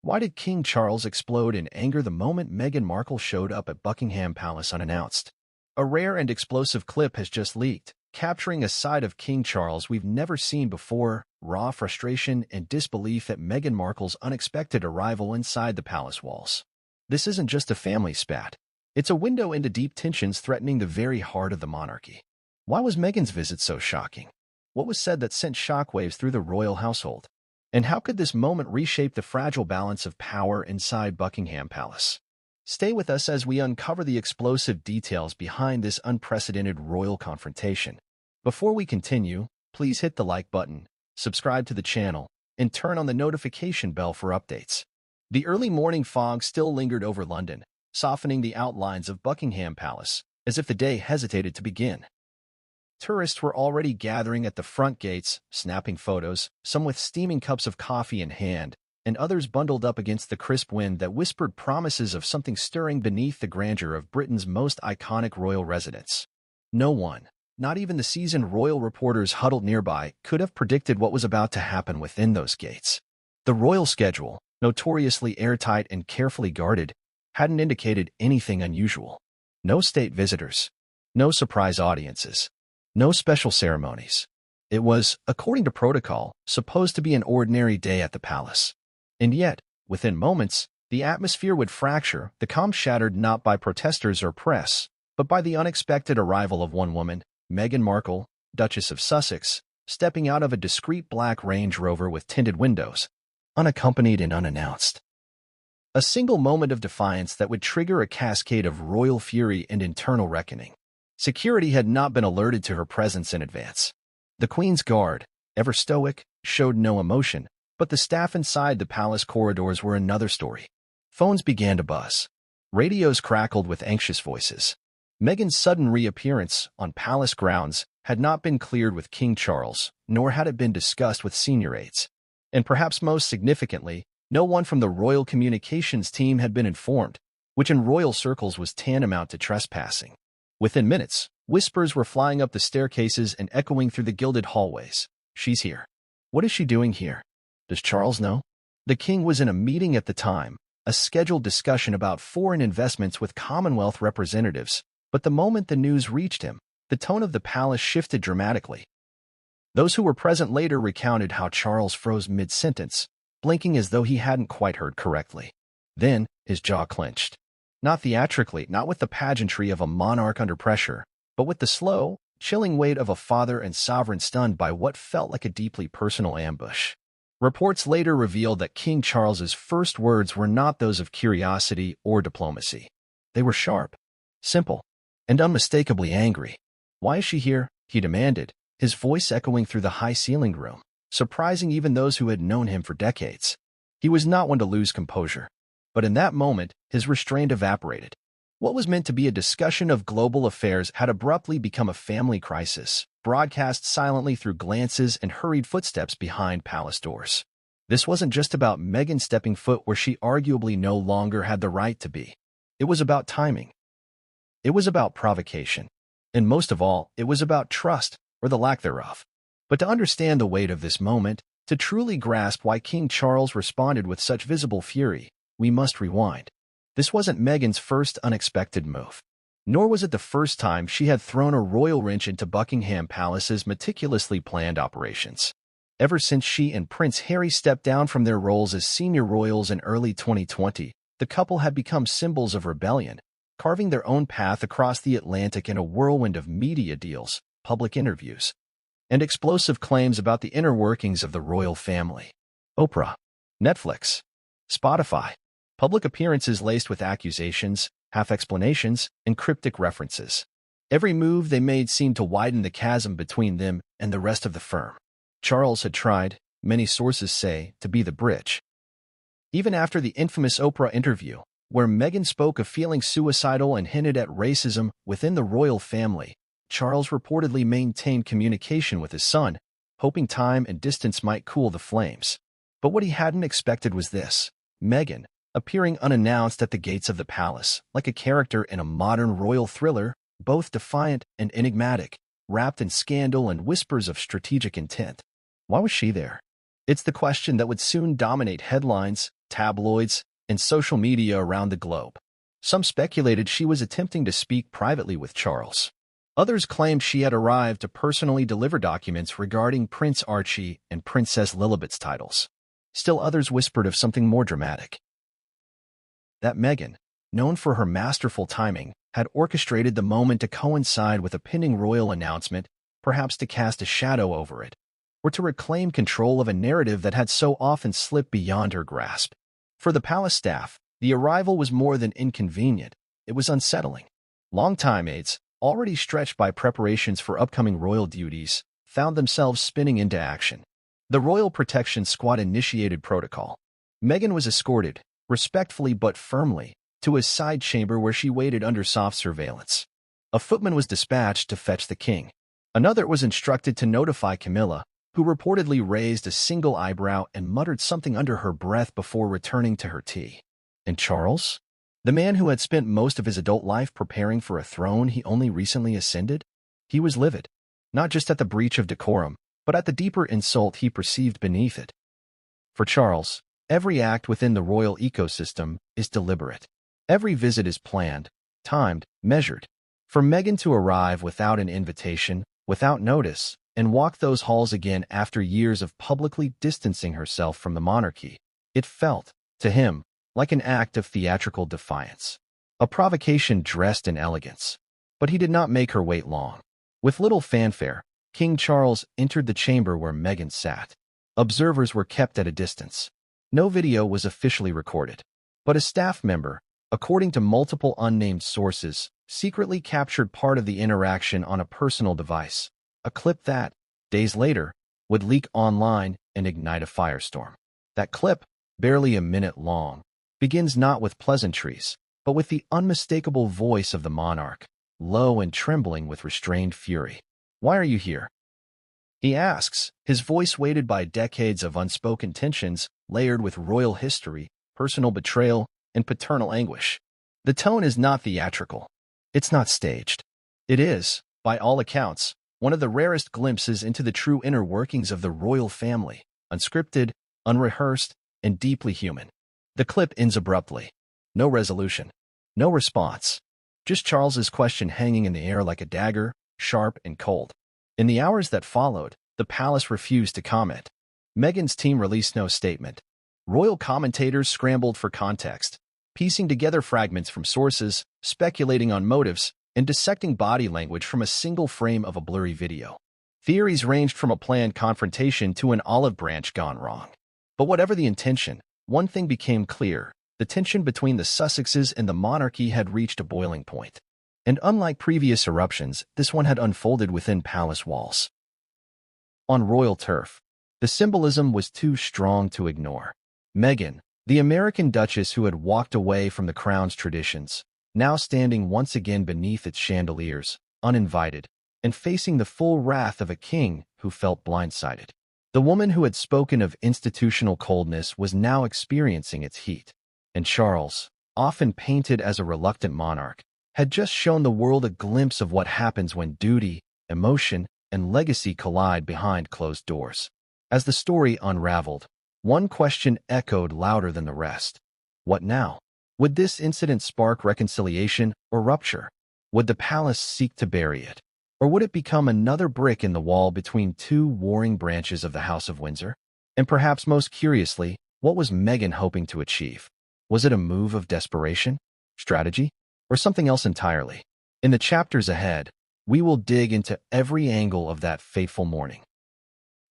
Why did King Charles explode in anger the moment Meghan Markle showed up at Buckingham Palace unannounced? A rare and explosive clip has just leaked, capturing a side of King Charles we've never seen before: raw frustration and disbelief at Meghan Markle's unexpected arrival inside the palace walls. This isn't just a family spat. It's a window into deep tensions threatening the very heart of the monarchy. Why was Meghan's visit so shocking? What was said that sent shockwaves through the royal household? And how could this moment reshape the fragile balance of power inside Buckingham Palace? Stay with us as we uncover the explosive details behind this unprecedented royal confrontation. Before we continue, please hit the like button, subscribe to the channel, and turn on the notification bell for updates. The early morning fog still lingered over London, softening the outlines of Buckingham Palace, as if the day hesitated to begin. Tourists were already gathering at the front gates, snapping photos, some with steaming cups of coffee in hand, and others bundled up against the crisp wind that whispered promises of something stirring beneath the grandeur of Britain's most iconic royal residence. No one, not even the seasoned royal reporters huddled nearby, could have predicted what was about to happen within those gates. The royal schedule, notoriously airtight and carefully guarded, hadn't indicated anything unusual. No state visitors, no surprise audiences, no special ceremonies. It was, according to protocol, supposed to be an ordinary day at the palace. And yet, within moments, the atmosphere would fracture, the calm shattered not by protesters or press, but by the unexpected arrival of one woman, Meghan Markle, Duchess of Sussex, stepping out of a discreet black Range Rover with tinted windows, unaccompanied and unannounced. A single moment of defiance that would trigger a cascade of royal fury and internal reckoning. Security had not been alerted to her presence in advance. The Queen's Guard, ever stoic, showed no emotion, but the staff inside the palace corridors were another story. Phones began to buzz. Radios crackled with anxious voices. Meghan's sudden reappearance on palace grounds had not been cleared with King Charles, nor had it been discussed with senior aides. And perhaps most significantly, no one from the royal communications team had been informed, which in royal circles was tantamount to trespassing. Within minutes, whispers were flying up the staircases and echoing through the gilded hallways. She's here. What is she doing here? Does Charles know? The king was in a meeting at the time, a scheduled discussion about foreign investments with Commonwealth representatives, but the moment the news reached him, the tone of the palace shifted dramatically. Those who were present later recounted how Charles froze mid-sentence, blinking as though he hadn't quite heard correctly. Then, his jaw clenched. Not theatrically, not with the pageantry of a monarch under pressure, but with the slow, chilling weight of a father and sovereign stunned by what felt like a deeply personal ambush. Reports later revealed that King Charles's first words were not those of curiosity or diplomacy. They were sharp, simple, and unmistakably angry. "Why is she here?" he demanded, his voice echoing through the high-ceilinged room, surprising even those who had known him for decades. He was not one to lose composure. But in that moment, his restraint evaporated. What was meant to be a discussion of global affairs had abruptly become a family crisis, broadcast silently through glances and hurried footsteps behind palace doors. This wasn't just about Meghan stepping foot where she arguably no longer had the right to be. It was about timing. It was about provocation. And most of all, it was about trust, or the lack thereof. But to understand the weight of this moment, to truly grasp why King Charles responded with such visible fury, we must rewind. This wasn't Meghan's first unexpected move. Nor was it the first time she had thrown a royal wrench into Buckingham Palace's meticulously planned operations. Ever since she and Prince Harry stepped down from their roles as senior royals in early 2020, the couple had become symbols of rebellion, carving their own path across the Atlantic in a whirlwind of media deals, public interviews, and explosive claims about the inner workings of the royal family. Oprah, Netflix, Spotify. Public appearances laced with accusations, half-explanations, and cryptic references. Every move they made seemed to widen the chasm between them and the rest of the firm. Charles had tried, many sources say, to be the bridge. Even after the infamous Oprah interview, where Meghan spoke of feeling suicidal and hinted at racism within the royal family, Charles reportedly maintained communication with his son, hoping time and distance might cool the flames. But what he hadn't expected was this: Meghan, appearing unannounced at the gates of the palace, like a character in a modern royal thriller, both defiant and enigmatic, wrapped in scandal and whispers of strategic intent. Why was she there? It's the question that would soon dominate headlines, tabloids, and social media around the globe. Some speculated she was attempting to speak privately with Charles. Others claimed she had arrived to personally deliver documents regarding Prince Archie and Princess Lilibet's titles. Still others whispered of something more dramatic. That Meghan, known for her masterful timing, had orchestrated the moment to coincide with a pending royal announcement, perhaps to cast a shadow over it, or to reclaim control of a narrative that had so often slipped beyond her grasp. For the palace staff, the arrival was more than inconvenient, it was unsettling. Longtime aides, already stretched by preparations for upcoming royal duties, found themselves spinning into action. The Royal Protection Squad initiated protocol. Meghan was escorted, respectfully but firmly, to a side chamber where she waited under soft surveillance. A footman was dispatched to fetch the king. Another was instructed to notify Camilla, who reportedly raised a single eyebrow and muttered something under her breath before returning to her tea. And Charles? The man who had spent most of his adult life preparing for a throne he only recently ascended? He was livid, not just at the breach of decorum, but at the deeper insult he perceived beneath it. For Charles, every act within the royal ecosystem is deliberate. Every visit is planned, timed, measured. For Meghan to arrive without an invitation, without notice, and walk those halls again after years of publicly distancing herself from the monarchy, it felt, to him, like an act of theatrical defiance. A provocation dressed in elegance. But he did not make her wait long. With little fanfare, King Charles entered the chamber where Meghan sat. Observers were kept at a distance. No video was officially recorded. But a staff member, according to multiple unnamed sources, secretly captured part of the interaction on a personal device, a clip that, days later, would leak online and ignite a firestorm. That clip, barely a minute long, begins not with pleasantries, but with the unmistakable voice of the monarch, low and trembling with restrained fury. "Why are you here?" he asks, his voice weighted by decades of unspoken tensions, layered with royal history, personal betrayal, and paternal anguish. The tone is not theatrical. It's not staged. It is, by all accounts, one of the rarest glimpses into the true inner workings of the royal family, unscripted, unrehearsed, and deeply human. The clip ends abruptly. No resolution. No response. Just Charles's question hanging in the air like a dagger, sharp and cold. In the hours that followed, the palace refused to comment. Meghan's team released no statement. Royal commentators scrambled for context, piecing together fragments from sources, speculating on motives, and dissecting body language from a single frame of a blurry video. Theories ranged from a planned confrontation to an olive branch gone wrong. But whatever the intention, one thing became clear: the tension between the Sussexes and the monarchy had reached a boiling point. And unlike previous eruptions, this one had unfolded within palace walls. On royal turf, the symbolism was too strong to ignore. Meghan, the American duchess who had walked away from the crown's traditions, now standing once again beneath its chandeliers, uninvited, and facing the full wrath of a king who felt blindsided. The woman who had spoken of institutional coldness was now experiencing its heat. And Charles, often painted as a reluctant monarch, had just shown the world a glimpse of what happens when duty, emotion, and legacy collide behind closed doors. As the story unraveled, one question echoed louder than the rest. What now? Would this incident spark reconciliation or rupture? Would the palace seek to bury it? Or would it become another brick in the wall between two warring branches of the House of Windsor? And perhaps most curiously, what was Meghan hoping to achieve? Was it a move of desperation, strategy, or something else entirely? In the chapters ahead, we will dig into every angle of that fateful morning.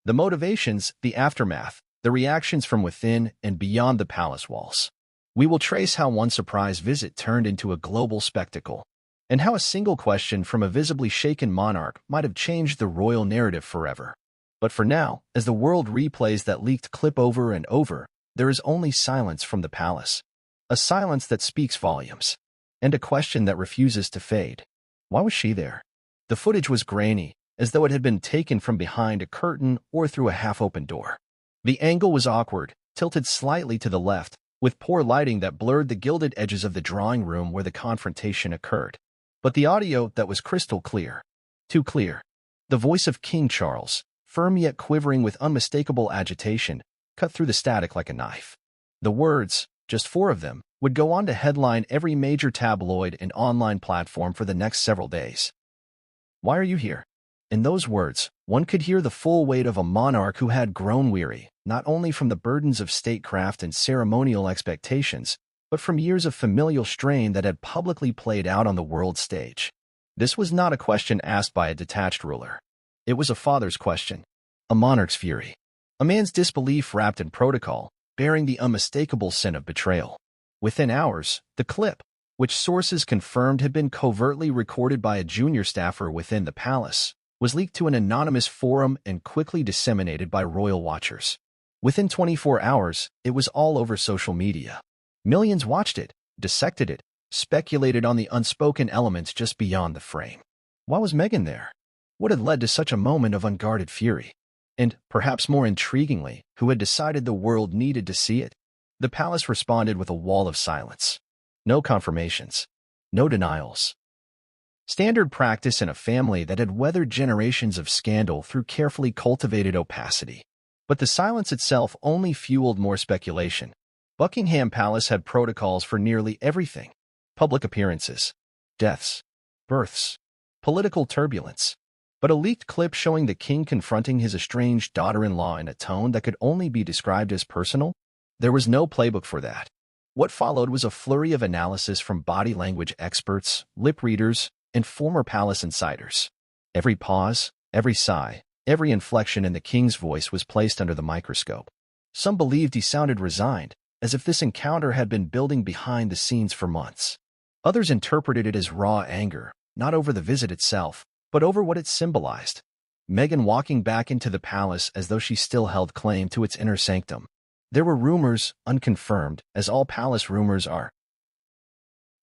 The motivations, the aftermath, the reactions from within and beyond the palace walls. We will trace how one surprise visit turned into a global spectacle, and how a single question from a visibly shaken monarch might have changed the royal narrative forever. But for now, as the world replays that leaked clip over and over, there is only silence from the palace. A silence that speaks volumes, and a question that refuses to fade. Why was she there? The footage was grainy, as though it had been taken from behind a curtain or through a half-open door. The angle was awkward, tilted slightly to the left, with poor lighting that blurred the gilded edges of the drawing room where the confrontation occurred. But the audio that was crystal clear. Too clear. The voice of King Charles, firm yet quivering with unmistakable agitation, cut through the static like a knife. The words, just 4 of them, would go on to headline every major tabloid and online platform for the next several days. Why are you here? In those words, one could hear the full weight of a monarch who had grown weary, not only from the burdens of statecraft and ceremonial expectations, but from years of familial strain that had publicly played out on the world stage. This was not a question asked by a detached ruler. It was a father's question, a monarch's fury, a man's disbelief wrapped in protocol, bearing the unmistakable sin of betrayal. Within hours, the clip, which sources confirmed had been covertly recorded by a junior staffer within the palace, was leaked to an anonymous forum and quickly disseminated by royal watchers. Within 24 hours, it was all over social media. Millions watched it, dissected it, speculated on the unspoken elements just beyond the frame. Why was Meghan there? What had led to such a moment of unguarded fury? And, perhaps more intriguingly, who had decided the world needed to see it? The palace responded with a wall of silence. No confirmations. No denials. Standard practice in a family that had weathered generations of scandal through carefully cultivated opacity. But the silence itself only fueled more speculation. Buckingham Palace had protocols for nearly everything: public appearances, deaths, births, political turbulence. But a leaked clip showing the king confronting his estranged daughter-in-law in a tone that could only be described as personal? There was no playbook for that. What followed was a flurry of analysis from body language experts, lip readers, and former palace insiders. Every pause, every sigh, every inflection in the king's voice was placed under the microscope. Some believed he sounded resigned, as if this encounter had been building behind the scenes for months. Others interpreted it as raw anger, not over the visit itself, but over what it symbolized. Meghan walking back into the palace as though she still held claim to its inner sanctum. There were rumors, unconfirmed, as all palace rumors are,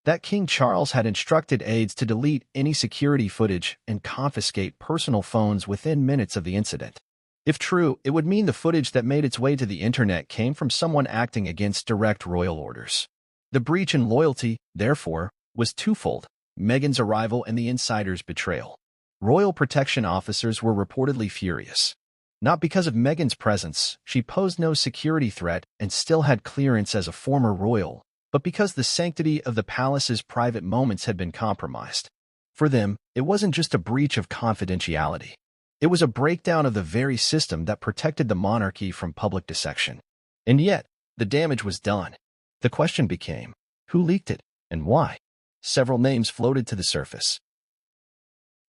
that King Charles had instructed aides to delete any security footage and confiscate personal phones within minutes of the incident. If true, it would mean the footage that made its way to the internet came from someone acting against direct royal orders. The breach in loyalty, therefore, was twofold: Meghan's arrival and the insider's betrayal. Royal protection officers were reportedly furious. Not because of Meghan's presence, she posed no security threat and still had clearance as a former royal, but because the sanctity of the palace's private moments had been compromised. For them, it wasn't just a breach of confidentiality. It was a breakdown of the very system that protected the monarchy from public dissection. And yet, the damage was done. The question became, who leaked it, and why? Several names floated to the surface.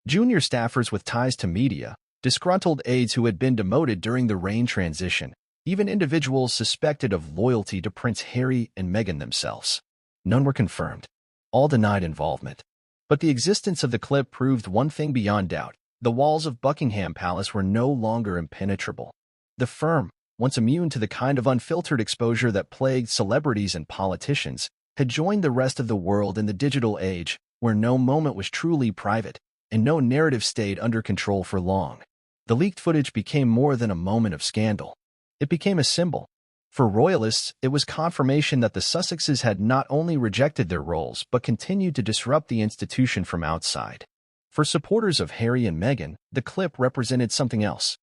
Junior staffers with ties to media, disgruntled aides who had been demoted during the reign transition, even individuals suspected of loyalty to Prince Harry and Meghan themselves. None were confirmed. All denied involvement. But the existence of the clip proved one thing beyond doubt: the walls of Buckingham Palace were no longer impenetrable. The firm, once immune to the kind of unfiltered exposure that plagued celebrities and politicians, had joined the rest of the world in the digital age, where no moment was truly private, and no narrative stayed under control for long. The leaked footage became more than a moment of scandal. It became a symbol. For royalists, it was confirmation that the Sussexes had not only rejected their roles but continued to disrupt the institution from outside. For supporters of Harry and Meghan, the clip represented something else.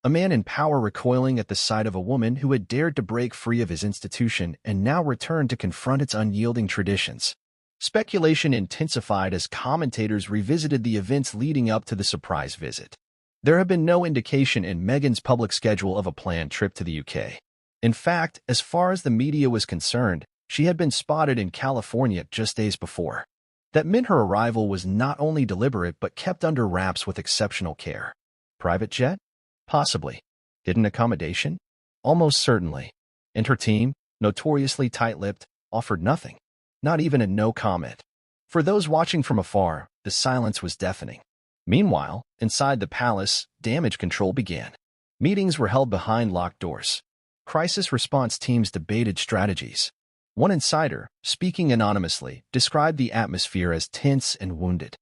A man in power recoiling at the sight of a woman who had dared to break free of his institution and now returned to confront its unyielding traditions. Speculation intensified as commentators revisited the events leading up to the surprise visit. There had been no indication in Meghan's public schedule of a planned trip to the UK. In fact, as far as the media was concerned, she had been spotted in California just days before. That meant her arrival was not only deliberate but kept under wraps with exceptional care. Private jet? Possibly. Hidden accommodation? Almost certainly. And her team, notoriously tight-lipped, offered nothing. Not even a no comment. For those watching from afar, the silence was deafening. Meanwhile, inside the palace, damage control began. Meetings were held behind locked doors. Crisis response teams debated strategies. One insider, speaking anonymously, described the atmosphere as tense and wounded.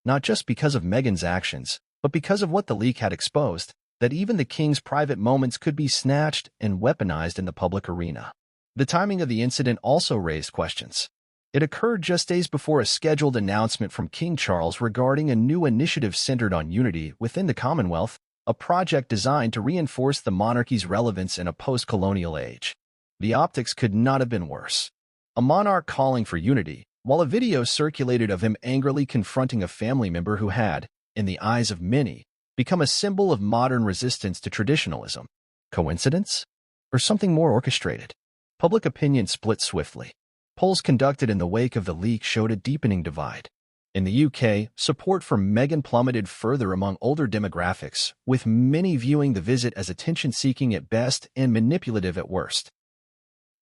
Not just because of Meghan's actions, but because of what the leak had exposed, that even the king's private moments could be snatched and weaponized in the public arena. The timing of the incident also raised questions. It occurred just days before a scheduled announcement from King Charles regarding a new initiative centered on unity within the Commonwealth, a project designed to reinforce the monarchy's relevance in a post-colonial age. The optics could not have been worse. A monarch calling for unity, while a video circulated of him angrily confronting a family member who had, in the eyes of many, become a symbol of modern resistance to traditionalism. Coincidence? Or something more orchestrated? Public opinion split swiftly. Polls conducted in the wake of the leak showed a deepening divide. In the UK, support for Meghan plummeted further among older demographics, with many viewing the visit as attention-seeking at best and manipulative at worst.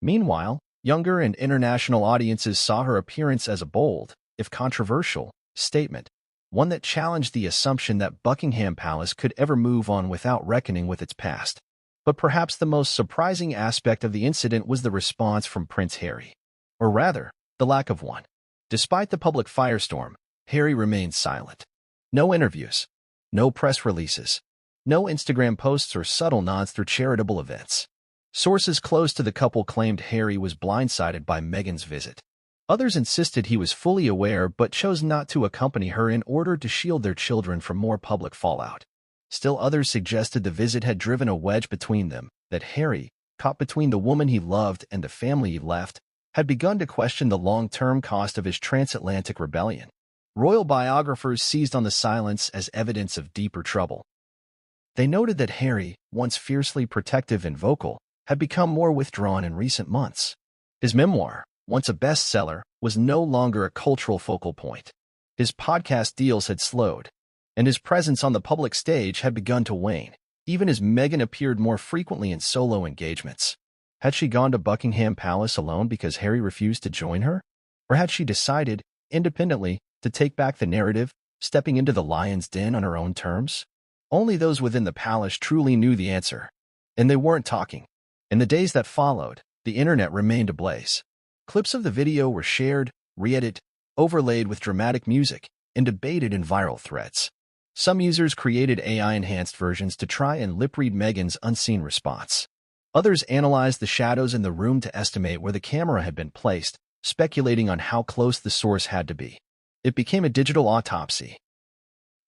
Meanwhile, younger and international audiences saw her appearance as a bold, if controversial, statement, one that challenged the assumption that Buckingham Palace could ever move on without reckoning with its past. But perhaps the most surprising aspect of the incident was the response from Prince Harry. Or rather, the lack of one. Despite the public firestorm, Harry remained silent. No interviews, no press releases, no Instagram posts or subtle nods through charitable events. Sources close to the couple claimed Harry was blindsided by Meghan's visit. Others insisted he was fully aware but chose not to accompany her in order to shield their children from more public fallout. Still others suggested the visit had driven a wedge between them, that Harry, caught between the woman he loved and the family he left, had begun to question the long-term cost of his transatlantic rebellion. Royal biographers seized on the silence as evidence of deeper trouble. They noted that Harry, once fiercely protective and vocal, had become more withdrawn in recent months. His memoir, once a bestseller, was no longer a cultural focal point. His podcast deals had slowed, and his presence on the public stage had begun to wane, even as Meghan appeared more frequently in solo engagements. Had she gone to Buckingham Palace alone because Harry refused to join her? Or had she decided, independently, to take back the narrative, stepping into the lion's den on her own terms? Only those within the palace truly knew the answer. And they weren't talking. In the days that followed, the internet remained ablaze. Clips of the video were shared, re-edited, overlaid with dramatic music, and debated in viral threads. Some users created AI-enhanced versions to try and lip-read Meghan's unseen response. Others analyzed the shadows in the room to estimate where the camera had been placed, speculating on how close the source had to be. It became a digital autopsy.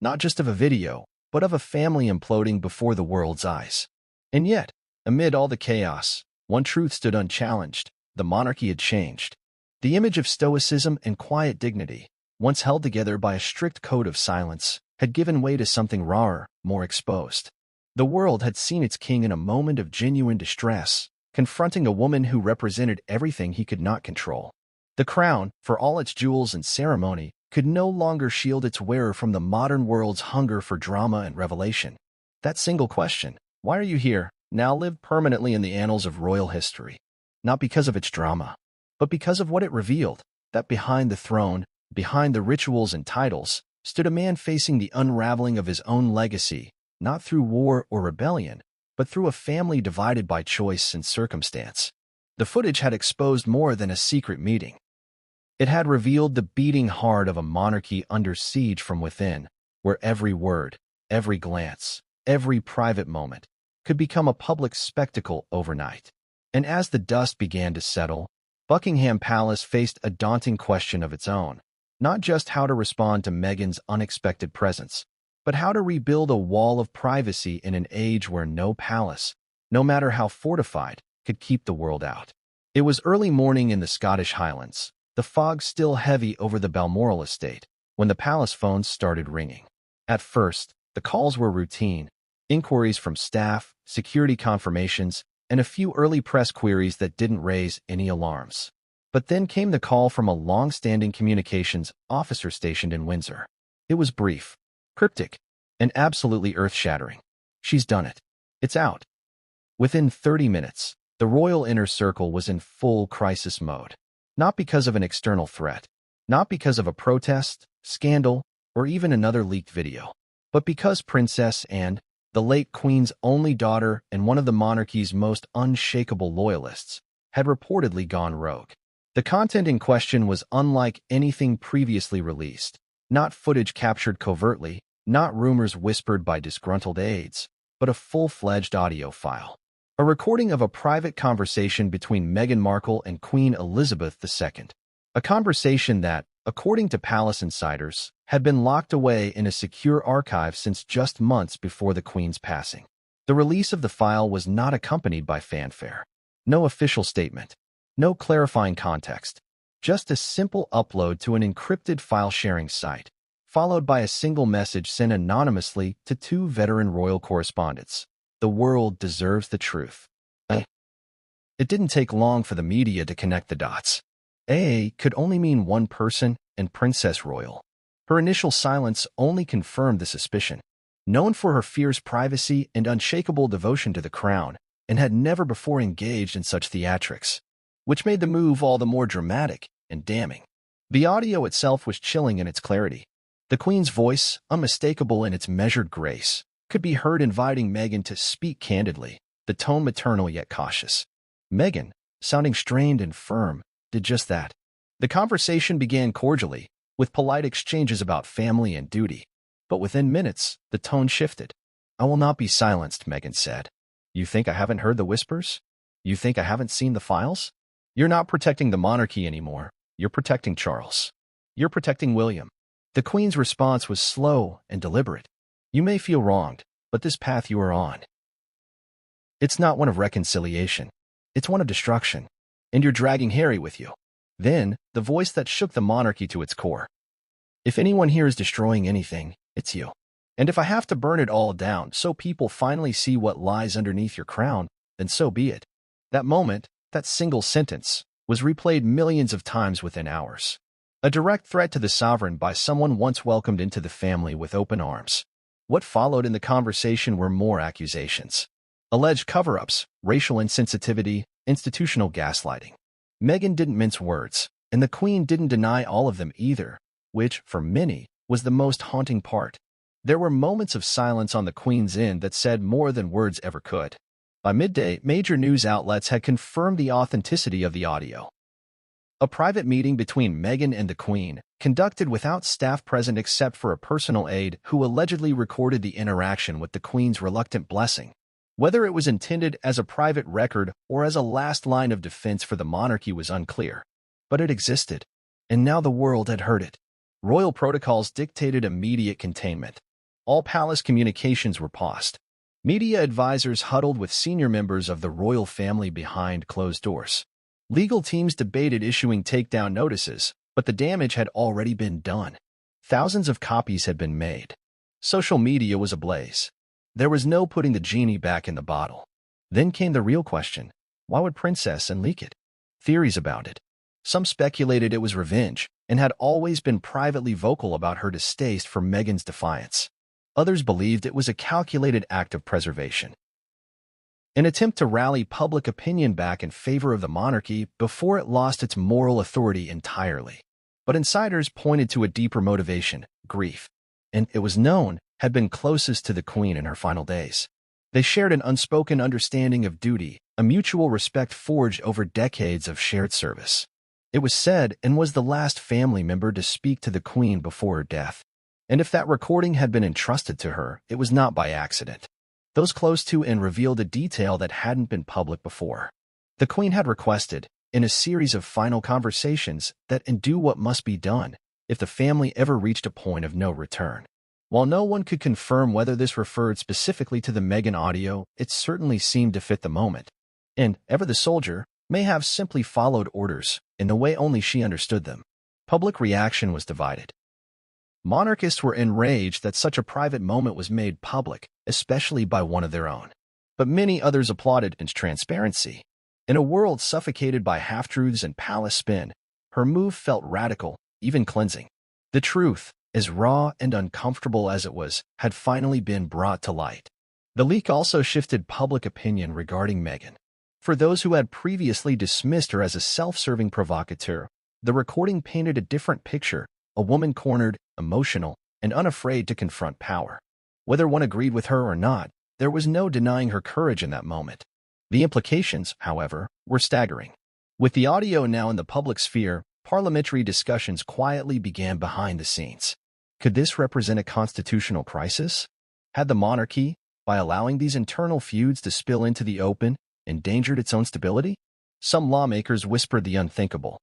Not just of a video, but of a family imploding before the world's eyes. And yet, amid all the chaos, one truth stood unchallenged: the monarchy had changed. The image of stoicism and quiet dignity, once held together by a strict code of silence, had given way to something rawer, more exposed. The world had seen its king in a moment of genuine distress, confronting a woman who represented everything he could not control. The crown, for all its jewels and ceremony, could no longer shield its wearer from the modern world's hunger for drama and revelation. That single question, "Why are you here?" now lived permanently in the annals of royal history. Not because of its drama, but because of what it revealed, that behind the throne, behind the rituals and titles, stood a man facing the unraveling of his own legacy, not through war or rebellion, but through a family divided by choice and circumstance. The footage had exposed more than a secret meeting. It had revealed the beating heart of a monarchy under siege from within, where every word, every glance, every private moment could become a public spectacle overnight. And as the dust began to settle, Buckingham Palace faced a daunting question of its own, not just how to respond to Meghan's unexpected presence, but how to rebuild a wall of privacy in an age where no palace, no matter how fortified, could keep the world out. It was early morning in the Scottish Highlands, the fog still heavy over the Balmoral estate, when the palace phones started ringing. At first, the calls were routine, inquiries from staff, security confirmations, and a few early press queries that didn't raise any alarms. But then came the call from a long-standing communications officer stationed in Windsor. It was brief, cryptic, and absolutely earth-shattering. "She's done it. It's out." Within 30 minutes, the royal inner circle was in full crisis mode. Not because of an external threat, not because of a protest, scandal, or even another leaked video, but because Princess Anne, the late Queen's only daughter and one of the monarchy's most unshakable loyalists, had reportedly gone rogue. The content in question was unlike anything previously released, not footage captured covertly, not rumors whispered by disgruntled aides, but a full-fledged audio file. A recording of a private conversation between Meghan Markle and Queen Elizabeth II. A conversation that, according to palace insiders, had been locked away in a secure archive since just months before the Queen's passing. The release of the file was not accompanied by fanfare. No official statement. No clarifying context. Just a simple upload to an encrypted file-sharing site, followed by a single message sent anonymously to two veteran royal correspondents. The world deserves the truth. It didn't take long for the media to connect the dots. A could only mean one person, and Princess Royal. Her initial silence only confirmed the suspicion. Known for her fierce privacy and unshakable devotion to the crown, and had never before engaged in such theatrics, which made the move all the more dramatic and damning. The audio itself was chilling in its clarity. The Queen's voice, unmistakable in its measured grace, could be heard inviting Meghan to speak candidly, the tone maternal yet cautious. Meghan, sounding strained and firm, did just that. The conversation began cordially, with polite exchanges about family and duty. But within minutes, the tone shifted. "I will not be silenced," Meghan said. "You think I haven't heard the whispers? You think I haven't seen the files? You're not protecting the monarchy anymore. You're protecting Charles. You're protecting William." The Queen's response was slow and deliberate. "You may feel wronged, but this path you are on, it's not one of reconciliation. It's one of destruction. And you're dragging Harry with you." Then, the voice that shook the monarchy to its core. "If anyone here is destroying anything, it's you. And if I have to burn it all down so people finally see what lies underneath your crown, then so be it." That moment, that single sentence, was replayed millions of times within hours. A direct threat to the sovereign by someone once welcomed into the family with open arms. What followed in the conversation were more accusations. Alleged cover-ups, racial insensitivity, institutional gaslighting. Meghan didn't mince words, and the Queen didn't deny all of them either, which, for many, was the most haunting part. There were moments of silence on the Queen's end that said more than words ever could. By midday, major news outlets had confirmed the authenticity of the audio. A private meeting between Meghan and the Queen, conducted without staff present except for a personal aide who allegedly recorded the interaction with the Queen's reluctant blessing. Whether it was intended as a private record or as a last line of defense for the monarchy was unclear. But it existed, and now the world had heard it. Royal protocols dictated immediate containment. All palace communications were paused. Media advisors huddled with senior members of the royal family behind closed doors. Legal teams debated issuing takedown notices, but the damage had already been done. Thousands of copies had been made. Social media was ablaze. There was no putting the genie back in the bottle. Then came the real question. Why would Princess Anne leak it? Theories about it. Some speculated it was revenge, and had always been privately vocal about her distaste for Meghan's defiance. Others believed it was a calculated act of preservation. An attempt to rally public opinion back in favor of the monarchy before it lost its moral authority entirely. But insiders pointed to a deeper motivation, grief, and it was known had been closest to the Queen in her final days. They shared an unspoken understanding of duty, a mutual respect forged over decades of shared service. It was said and was the last family member to speak to the Queen before her death. And if that recording had been entrusted to her, it was not by accident. Those close to and revealed a detail that hadn't been public before. The Queen had requested, in a series of final conversations, that and do what must be done if the family ever reached a point of no return. While no one could confirm whether this referred specifically to the Meghan audio, it certainly seemed to fit the moment. And, ever the soldier, may have simply followed orders in the way only she understood them. Public reaction was divided. Monarchists were enraged that such a private moment was made public, especially by one of their own. But many others applauded its transparency. In a world suffocated by half-truths and palace spin, her move felt radical, even cleansing. The truth, as raw and uncomfortable as it was, had finally been brought to light. The leak also shifted public opinion regarding Meghan. For those who had previously dismissed her as a self-serving provocateur, the recording painted a different picture, a woman cornered, emotional, and unafraid to confront power. Whether one agreed with her or not, there was no denying her courage in that moment. The implications, however, were staggering. With the audio now in the public sphere, parliamentary discussions quietly began behind the scenes. Could this represent a constitutional crisis? Had the monarchy, by allowing these internal feuds to spill into the open, endangered its own stability? Some lawmakers whispered the unthinkable.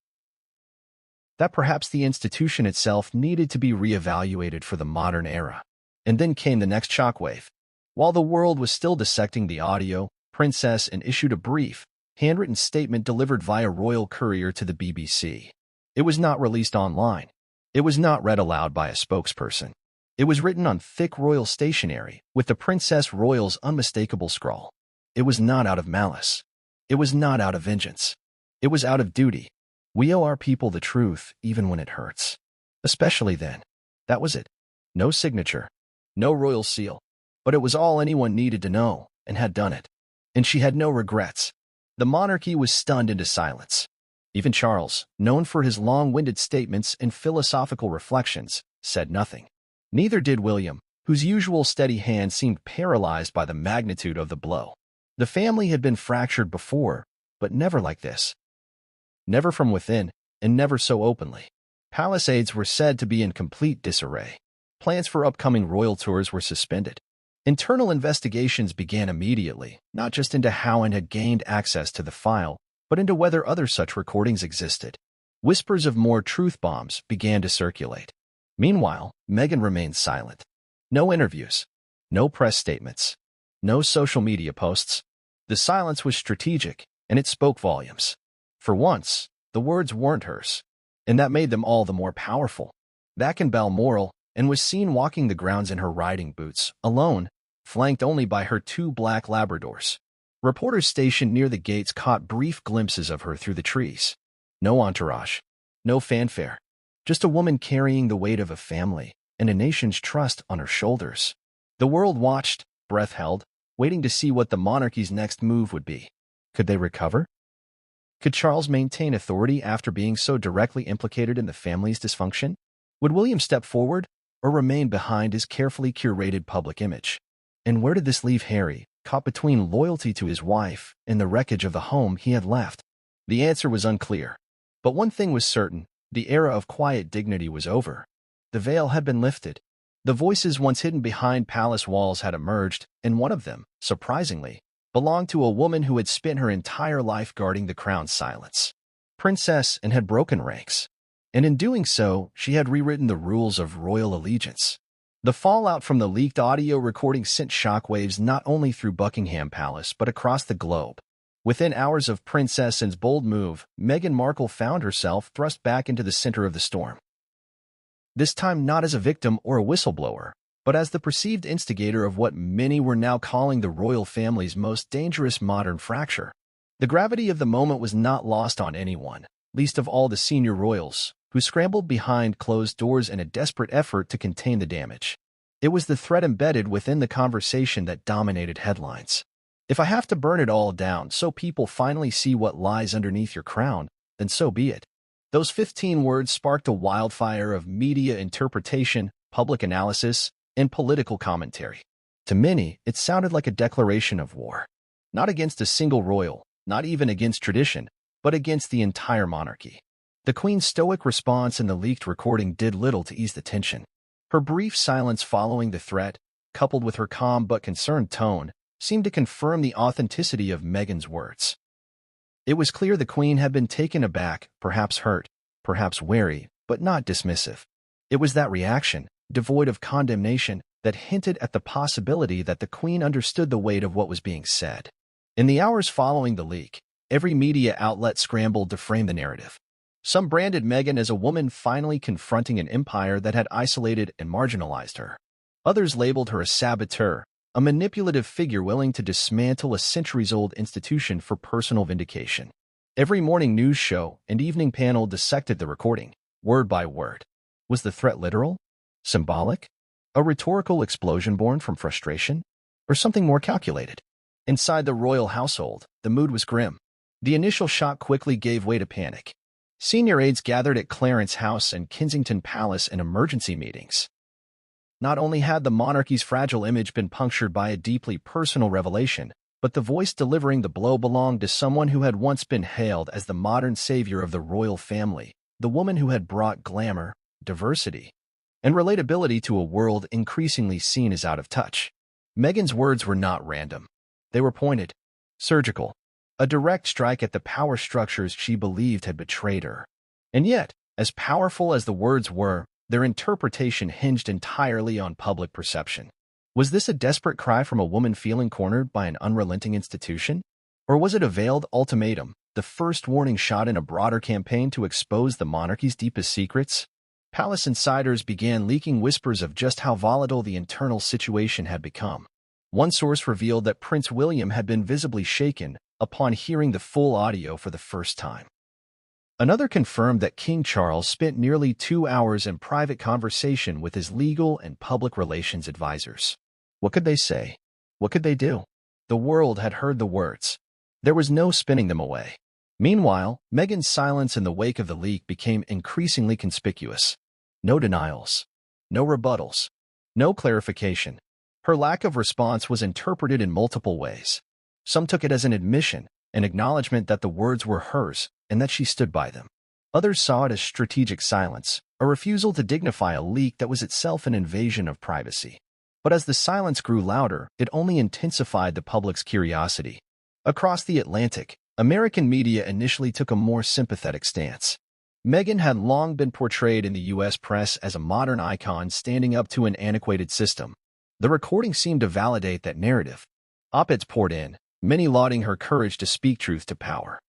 That perhaps the institution itself needed to be reevaluated for the modern era. And then came the next shockwave. While the world was still dissecting the audio, Princess Anne issued a brief, handwritten statement delivered via royal courier to the BBC. It was not released online. It was not read aloud by a spokesperson. It was written on thick royal stationery, with the Princess Royal's unmistakable scrawl. It was not out of malice. It was not out of vengeance. It was out of duty. We owe our people the truth, even when it hurts. Especially then. That was it. No signature. No royal seal. But it was all anyone needed to know, and had done it. And she had no regrets. The monarchy was stunned into silence. Even Charles, known for his long-winded statements and philosophical reflections, said nothing. Neither did William, whose usual steady hand seemed paralyzed by the magnitude of the blow. The family had been fractured before, but never like this. Never from within, and never so openly. Palace aides were said to be in complete disarray. Plans for upcoming royal tours were suspended. Internal investigations began immediately, not just into how Anne had gained access to the file, but into whether other such recordings existed. Whispers of more truth bombs began to circulate. Meanwhile, Meghan remained silent. No interviews. No press statements. No social media posts. The silence was strategic, and it spoke volumes. For once, the words weren't hers, and that made them all the more powerful. Back in Balmoral, Anne was seen walking the grounds in her riding boots, alone, flanked only by her 2 black Labradors. Reporters stationed near the gates caught brief glimpses of her through the trees. No entourage. No fanfare. Just a woman carrying the weight of a family and a nation's trust on her shoulders. The world watched, breath held, waiting to see what the monarchy's next move would be. Could they recover? Could Charles maintain authority after being so directly implicated in the family's dysfunction? Would William step forward, or remain behind his carefully curated public image? And where did this leave Harry, caught between loyalty to his wife and the wreckage of the home he had left? The answer was unclear. But one thing was certain, the era of quiet dignity was over. The veil had been lifted. The voices once hidden behind palace walls had emerged, and one of them, surprisingly, belonged to a woman who had spent her entire life guarding the crown's silence. Princess and had broken ranks. And in doing so, she had rewritten the rules of royal allegiance. The fallout from the leaked audio recording sent shockwaves not only through Buckingham Palace but across the globe. Within hours of Princess Anne's bold move, Meghan Markle found herself thrust back into the center of the storm. This time not as a victim or a whistleblower, but as the perceived instigator of what many were now calling the royal family's most dangerous modern fracture. The gravity of the moment was not lost on anyone, least of all the senior royals, who scrambled behind closed doors in a desperate effort to contain the damage. It was the threat embedded within the conversation that dominated headlines. If I have to burn it all down so people finally see what lies underneath your crown, then so be it. Those 15 words sparked a wildfire of media interpretation, public analysis, and political commentary. To many, it sounded like a declaration of war. Not against a single royal, not even against tradition, but against the entire monarchy. The Queen's stoic response in the leaked recording did little to ease the tension. Her brief silence following the threat, coupled with her calm but concerned tone, seemed to confirm the authenticity of Meghan's words. It was clear the Queen had been taken aback, perhaps hurt, perhaps wary, but not dismissive. It was that reaction, devoid of condemnation, that hinted at the possibility that the Queen understood the weight of what was being said. In the hours following the leak, every media outlet scrambled to frame the narrative. Some branded Meghan as a woman finally confronting an empire that had isolated and marginalized her. Others labeled her a saboteur, a manipulative figure willing to dismantle a centuries-old institution for personal vindication. Every morning news show and evening panel dissected the recording, word by word. Was the threat literal? Symbolic? A rhetorical explosion born from frustration? Or something more calculated? Inside the royal household, the mood was grim. The initial shock quickly gave way to panic. Senior aides gathered at Clarence House and Kensington Palace in emergency meetings. Not only had the monarchy's fragile image been punctured by a deeply personal revelation, but the voice delivering the blow belonged to someone who had once been hailed as the modern savior of the royal family, the woman who had brought glamour, diversity, and relatability to a world increasingly seen as out of touch. Meghan's words were not random. They were pointed, surgical, a direct strike at the power structures she believed had betrayed her. And yet, as powerful as the words were, their interpretation hinged entirely on public perception. Was this a desperate cry from a woman feeling cornered by an unrelenting institution? Or was it a veiled ultimatum, the first warning shot in a broader campaign to expose the monarchy's deepest secrets? Palace insiders began leaking whispers of just how volatile the internal situation had become. One source revealed that Prince William had been visibly shaken upon hearing the full audio for the first time. Another confirmed that King Charles spent nearly 2 hours in private conversation with his legal and public relations advisors. What could they say? What could they do? The world had heard the words. There was no spinning them away. Meanwhile, Meghan's silence in the wake of the leak became increasingly conspicuous. No denials. No rebuttals. No clarification. Her lack of response was interpreted in multiple ways. Some took it as an admission, an acknowledgement that the words were hers and that she stood by them. Others saw it as strategic silence, a refusal to dignify a leak that was itself an invasion of privacy. But as the silence grew louder, it only intensified the public's curiosity. Across the Atlantic, American media initially took a more sympathetic stance. Meghan had long been portrayed in the U.S. press as a modern icon standing up to an antiquated system. The recording seemed to validate that narrative. Op-eds poured in, many lauding her courage to speak truth to power.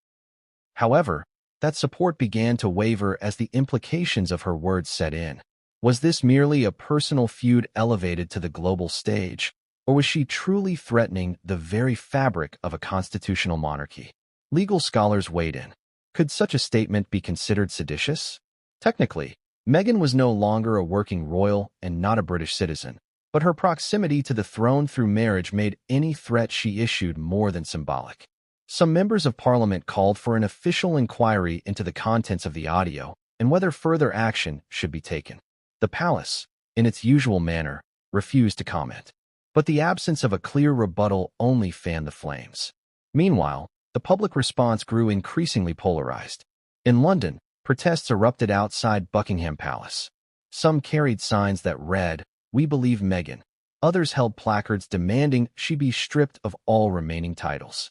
However, that support began to waver as the implications of her words set in. Was this merely a personal feud elevated to the global stage, or was she truly threatening the very fabric of a constitutional monarchy? Legal scholars weighed in. Could such a statement be considered seditious? Technically, Meghan was no longer a working royal and not a British citizen, but her proximity to the throne through marriage made any threat she issued more than symbolic. Some members of Parliament called for an official inquiry into the contents of the audio and whether further action should be taken. The palace, in its usual manner, refused to comment. But the absence of a clear rebuttal only fanned the flames. Meanwhile, the public response grew increasingly polarized. In London, protests erupted outside Buckingham Palace. Some carried signs that read, "We believe Meghan." Others held placards demanding she be stripped of all remaining titles.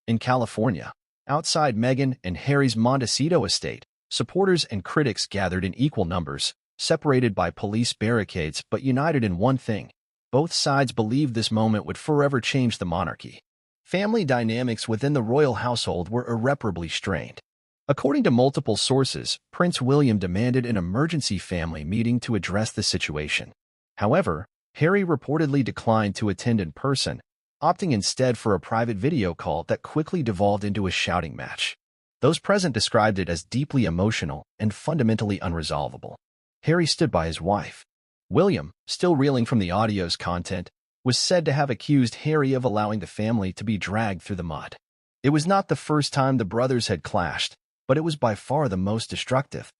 In California, outside Meghan and Harry's Montecito estate, supporters and critics gathered in equal numbers, separated by police barricades but united in one thing. Both sides believed this moment would forever change the monarchy. Family dynamics within the royal household were irreparably strained. According to multiple sources, Prince William demanded an emergency family meeting to address the situation. However, Harry reportedly declined to attend in person, opting instead for a private video call that quickly devolved into a shouting match. Those present described it as deeply emotional and fundamentally unresolvable. Harry stood by his wife. William, still reeling from the audio's content, was said to have accused Harry of allowing the family to be dragged through the mud. It was not the first time the brothers had clashed, but it was by far the most destructive.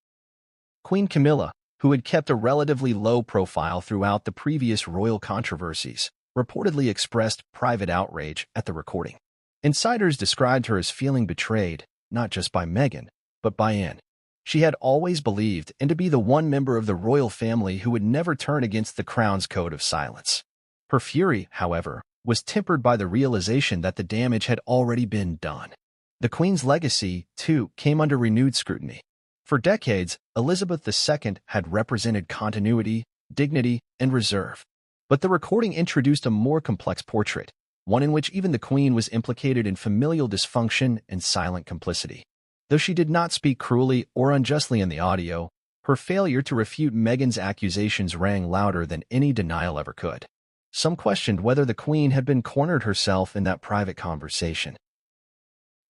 Queen Camilla, who had kept a relatively low profile throughout the previous royal controversies, reportedly expressed private outrage at the recording. Insiders described her as feeling betrayed, not just by Meghan, but by Anne. She had always believed and to be the one member of the royal family who would never turn against the crown's code of silence. Her fury, however, was tempered by the realization that the damage had already been done. The Queen's legacy, too, came under renewed scrutiny. For decades, Elizabeth II had represented continuity, dignity, and reserve. But the recording introduced a more complex portrait, one in which even the Queen was implicated in familial dysfunction and silent complicity. Though she did not speak cruelly or unjustly in the audio, her failure to refute Meghan's accusations rang louder than any denial ever could. Some questioned whether the Queen had been cornered herself in that private conversation.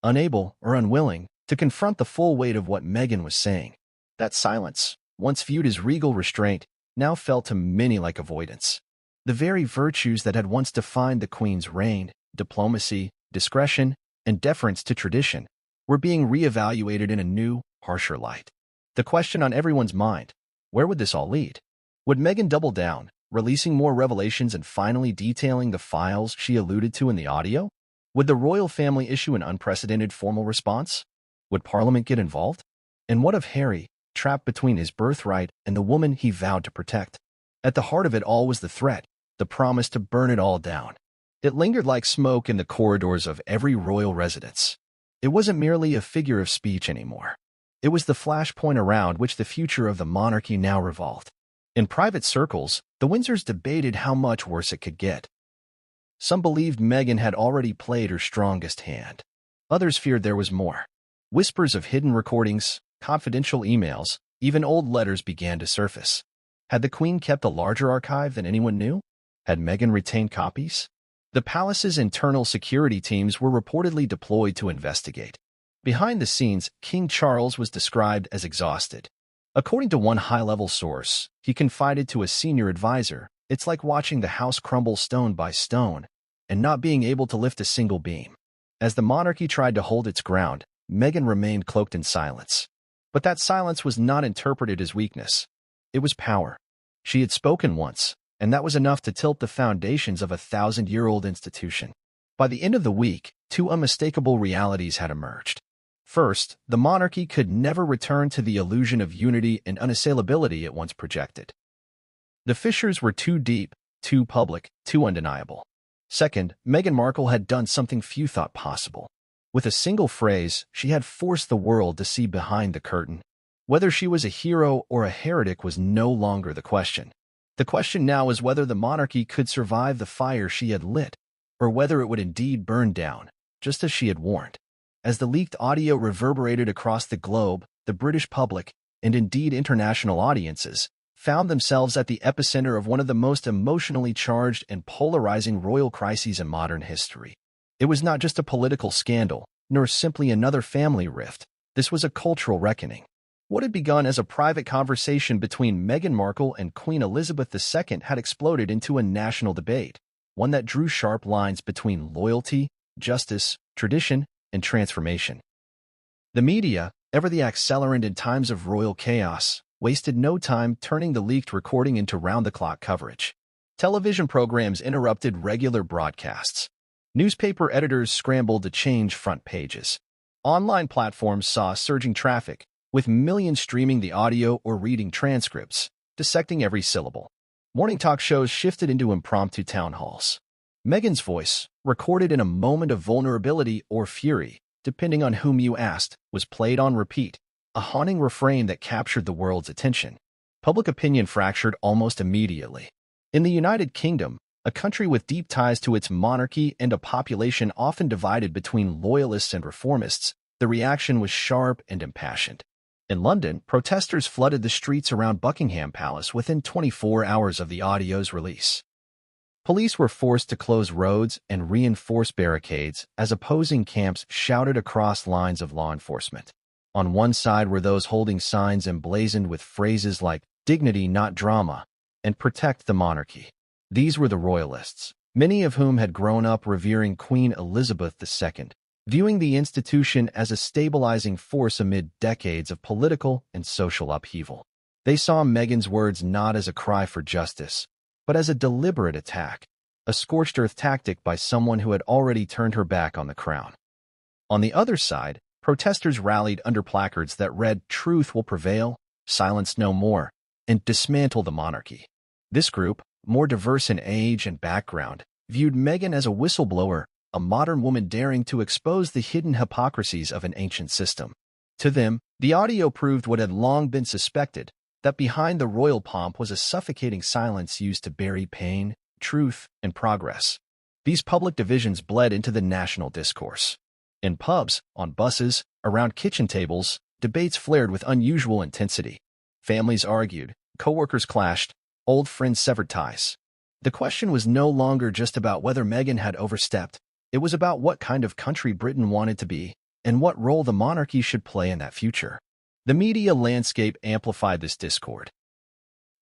Unable or unwilling to confront the full weight of what Meghan was saying, that silence, once viewed as regal restraint, now felt to many like avoidance. The very virtues that had once defined the Queen's reign, diplomacy, discretion, and deference to tradition, were being reevaluated in a new, harsher light. The question on everyone's mind, where would this all lead? Would Meghan double down, releasing more revelations and finally detailing the files she alluded to in the audio? Would the royal family issue an unprecedented formal response? Would Parliament get involved? And what of Harry, trapped between his birthright and the woman he vowed to protect? At the heart of it all was the threat, the promise to burn it all down. It lingered like smoke in the corridors of every royal residence. It wasn't merely a figure of speech anymore. It was the flashpoint around which the future of the monarchy now revolved. In private circles, the Windsors debated how much worse it could get. Some believed Meghan had already played her strongest hand. Others feared there was more. Whispers of hidden recordings, confidential emails, even old letters began to surface. Had the Queen kept a larger archive than anyone knew? Had Meghan retained copies? The palace's internal security teams were reportedly deployed to investigate. Behind the scenes, King Charles was described as exhausted. According to one high-level source, he confided to a senior advisor, "It's like watching the house crumble stone by stone and not being able to lift a single beam." As the monarchy tried to hold its ground, Meghan remained cloaked in silence. But that silence was not interpreted as weakness. It was power. She had spoken once, and that was enough to tilt the foundations of a 1,000-year-old institution. By the end of the week, two unmistakable realities had emerged. First, the monarchy could never return to the illusion of unity and unassailability it once projected. The fissures were too deep, too public, too undeniable. Second, Meghan Markle had done something few thought possible. With a single phrase, she had forced the world to see behind the curtain. Whether she was a hero or a heretic was no longer the question. The question now was whether the monarchy could survive the fire she had lit, or whether it would indeed burn down, just as she had warned. As the leaked audio reverberated across the globe, the British public, and indeed international audiences, found themselves at the epicenter of one of the most emotionally charged and polarizing royal crises in modern history. It was not just a political scandal, nor simply another family rift. This was a cultural reckoning. What had begun as a private conversation between Meghan Markle and Queen Elizabeth II had exploded into a national debate, one that drew sharp lines between loyalty, justice, tradition, and transformation. The media, ever the accelerant in times of royal chaos, wasted no time turning the leaked recording into round-the-clock coverage. Television programs interrupted regular broadcasts. Newspaper editors scrambled to change front pages. Online platforms saw surging traffic, with millions streaming the audio or reading transcripts, dissecting every syllable. Morning talk shows shifted into impromptu town halls. Meghan's voice, recorded in a moment of vulnerability or fury, depending on whom you asked, was played on repeat, a haunting refrain that captured the world's attention. Public opinion fractured almost immediately. In the United Kingdom, a country with deep ties to its monarchy and a population often divided between loyalists and reformists, the reaction was sharp and impassioned. In London, protesters flooded the streets around Buckingham Palace within 24 hours of the audio's release. Police were forced to close roads and reinforce barricades as opposing camps shouted across lines of law enforcement. On one side were those holding signs emblazoned with phrases like "dignity, not drama," and "protect the monarchy." These were the royalists, many of whom had grown up revering Queen Elizabeth II, viewing the institution as a stabilizing force amid decades of political and social upheaval. They saw Meghan's words not as a cry for justice, but as a deliberate attack, a scorched-earth tactic by someone who had already turned her back on the crown. On the other side, protesters rallied under placards that read "Truth will prevail," "Silence no more," and "Dismantle the monarchy." This group, more diverse in age and background, viewed Meghan as a whistleblower, a modern woman daring to expose the hidden hypocrisies of an ancient system. To them, the audio proved what had long been suspected, that behind the royal pomp was a suffocating silence used to bury pain, truth, and progress. These public divisions bled into the national discourse. In pubs, on buses, around kitchen tables, debates flared with unusual intensity. Families argued, co-workers clashed, old friends severed ties. The question was no longer just about whether Meghan had overstepped. It was about what kind of country Britain wanted to be, and what role the monarchy should play in that future. The media landscape amplified this discord.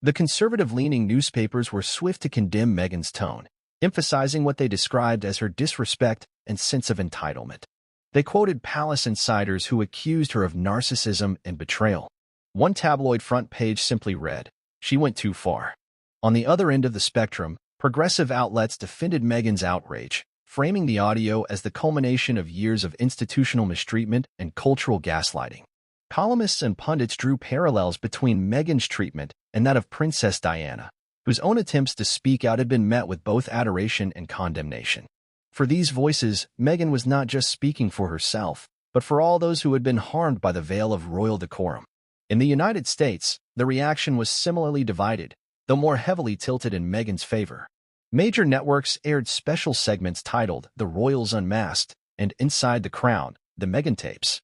The conservative-leaning newspapers were swift to condemn Meghan's tone, emphasizing what they described as her disrespect and sense of entitlement. They quoted palace insiders who accused her of narcissism and betrayal. One tabloid front page simply read, "She went too far." On the other end of the spectrum, progressive outlets defended Meghan's outrage, framing the audio as the culmination of years of institutional mistreatment and cultural gaslighting. Columnists and pundits drew parallels between Meghan's treatment and that of Princess Diana, whose own attempts to speak out had been met with both adoration and condemnation. For these voices, Meghan was not just speaking for herself, but for all those who had been harmed by the veil of royal decorum. In the United States, the reaction was similarly divided, though more heavily tilted in Meghan's favor. Major networks aired special segments titled The Royals Unmasked and Inside the Crown, the Meghan tapes.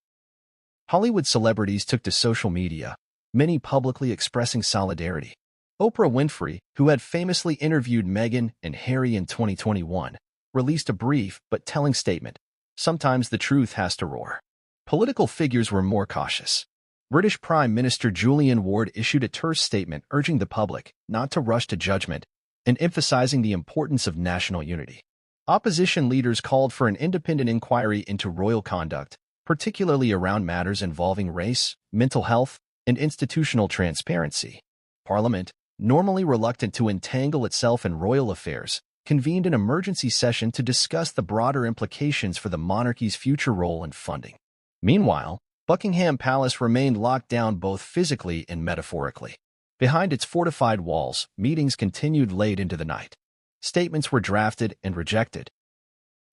Hollywood celebrities took to social media, many publicly expressing solidarity. Oprah Winfrey, who had famously interviewed Meghan and Harry in 2021, released a brief but telling statement. Sometimes the truth has to roar. Political figures were more cautious. British Prime Minister Julian Ward issued a terse statement urging the public not to rush to judgment and emphasizing the importance of national unity. Opposition leaders called for an independent inquiry into royal conduct, particularly around matters involving race, mental health, and institutional transparency. Parliament, normally reluctant to entangle itself in royal affairs, convened an emergency session to discuss the broader implications for the monarchy's future role and funding. Meanwhile, Buckingham Palace remained locked down both physically and metaphorically. Behind its fortified walls, meetings continued late into the night. Statements were drafted and rejected.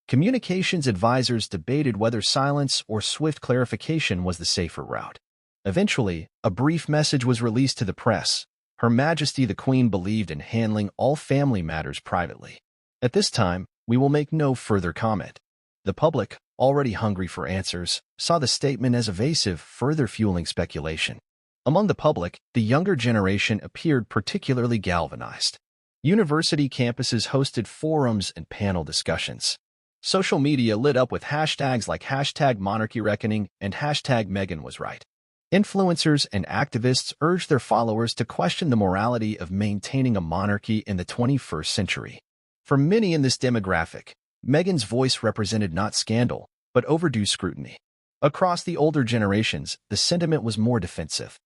Communications advisors debated whether silence or swift clarification was the safer route. Eventually, a brief message was released to the press. Her Majesty the Queen believed in handling all family matters privately. At this time, we will make no further comment. The public, already hungry for answers, saw the statement as evasive, further fueling speculation. Among the public, the younger generation appeared particularly galvanized. University campuses hosted forums and panel discussions. Social media lit up with hashtags like #MonarchyReckoning and #MeghanWasRight. Influencers and activists urged their followers to question the morality of maintaining a monarchy in the 21st century. For many in this demographic, Meghan's voice represented not scandal, but overdue scrutiny. Across the older generations, the sentiment was more defensive.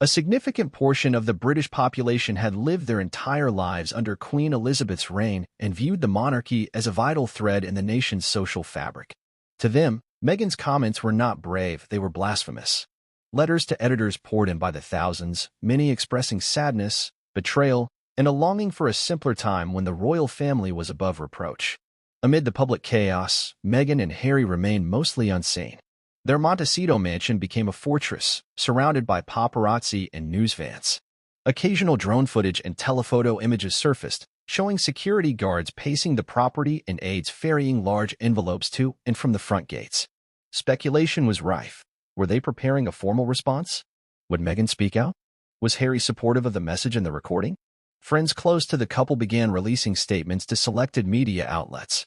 A significant portion of the British population had lived their entire lives under Queen Elizabeth's reign and viewed the monarchy as a vital thread in the nation's social fabric. To them, Meghan's comments were not brave, they were blasphemous. Letters to editors poured in by the thousands, many expressing sadness, betrayal, and a longing for a simpler time when the royal family was above reproach. Amid the public chaos, Meghan and Harry remained mostly unseen. Their Montecito mansion became a fortress, surrounded by paparazzi and news vans. Occasional drone footage and telephoto images surfaced, showing security guards pacing the property and aides ferrying large envelopes to and from the front gates. Speculation was rife. Were they preparing a formal response? Would Meghan speak out? Was Harry supportive of the message in the recording? Friends close to the couple began releasing statements to selected media outlets.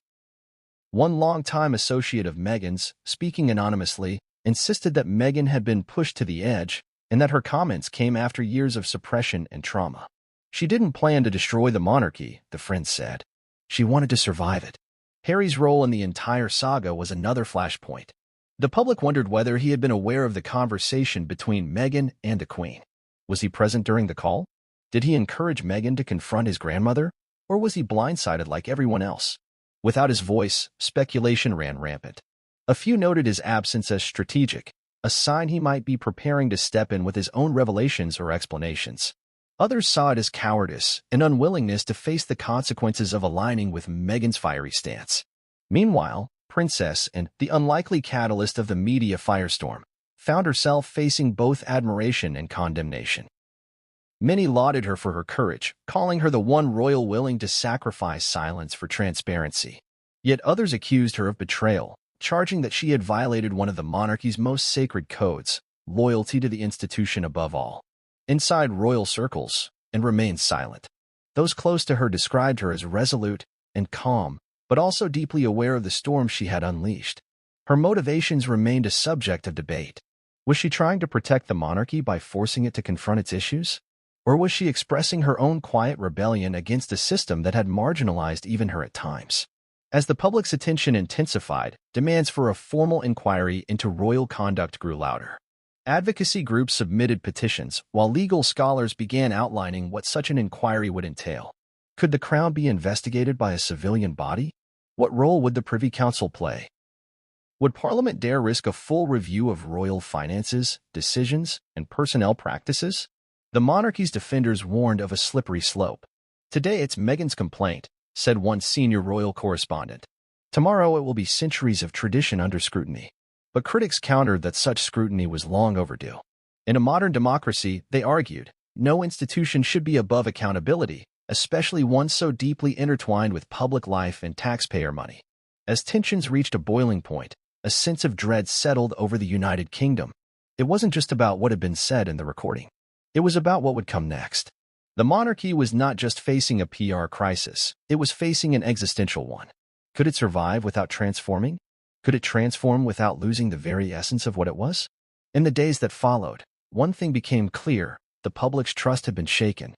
One longtime associate of Meghan's, speaking anonymously, insisted that Meghan had been pushed to the edge and that her comments came after years of suppression and trauma. She didn't plan to destroy the monarchy, the friend said. She wanted to survive it. Harry's role in the entire saga was another flashpoint. The public wondered whether he had been aware of the conversation between Meghan and the Queen. Was he present during the call? Did he encourage Meghan to confront his grandmother? Or was he blindsided like everyone else? Without his voice, speculation ran rampant. A few noted his absence as strategic, a sign he might be preparing to step in with his own revelations or explanations. Others saw it as cowardice, an unwillingness to face the consequences of aligning with Meghan's fiery stance. Meanwhile, Princess, and the unlikely catalyst of the media firestorm, found herself facing both admiration and condemnation. Many lauded her for her courage, calling her the one royal willing to sacrifice silence for transparency. Yet others accused her of betrayal, charging that she had violated one of the monarchy's most sacred codes, loyalty to the institution above all. Inside royal circles, and remained silent. Those close to her described her as resolute and calm, but also deeply aware of the storm she had unleashed. Her motivations remained a subject of debate. Was she trying to protect the monarchy by forcing it to confront its issues? Or was she expressing her own quiet rebellion against a system that had marginalized even her at times? As the public's attention intensified, demands for a formal inquiry into royal conduct grew louder. Advocacy groups submitted petitions, while legal scholars began outlining what such an inquiry would entail. Could the crown be investigated by a civilian body? What role would the Privy Council play? Would Parliament dare risk a full review of royal finances, decisions, and personnel practices? The monarchy's defenders warned of a slippery slope. Today it's Meghan's complaint, said one senior royal correspondent. Tomorrow it will be centuries of tradition under scrutiny. But critics countered that such scrutiny was long overdue. In a modern democracy, they argued, no institution should be above accountability, especially one so deeply intertwined with public life and taxpayer money. As tensions reached a boiling point, a sense of dread settled over the United Kingdom. It wasn't just about what had been said in the recording. It was about what would come next. The monarchy was not just facing a PR crisis, it was facing an existential one. Could it survive without transforming? Could it transform without losing the very essence of what it was? In the days that followed, one thing became clear: the public's trust had been shaken.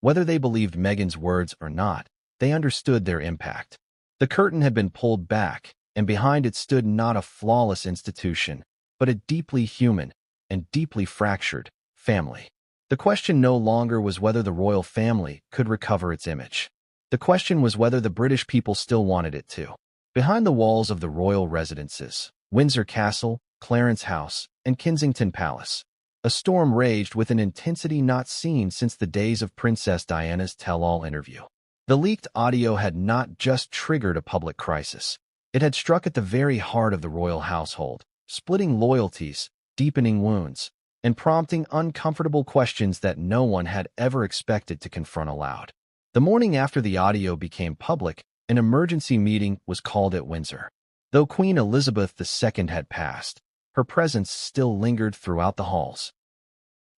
Whether they believed Meghan's words or not, they understood their impact. The curtain had been pulled back, and behind it stood not a flawless institution, but a deeply human and deeply fractured family. The question no longer was whether the royal family could recover its image. The question was whether the British people still wanted it to. Behind the walls of the royal residences, Windsor Castle, Clarence House, and Kensington Palace, a storm raged with an intensity not seen since the days of Princess Diana's tell-all interview. The leaked audio had not just triggered a public crisis. It had struck at the very heart of the royal household, splitting loyalties, deepening wounds, and prompting uncomfortable questions that no one had ever expected to confront aloud. The morning after the audio became public, an emergency meeting was called at Windsor. Though Queen Elizabeth II had passed, her presence still lingered throughout the halls.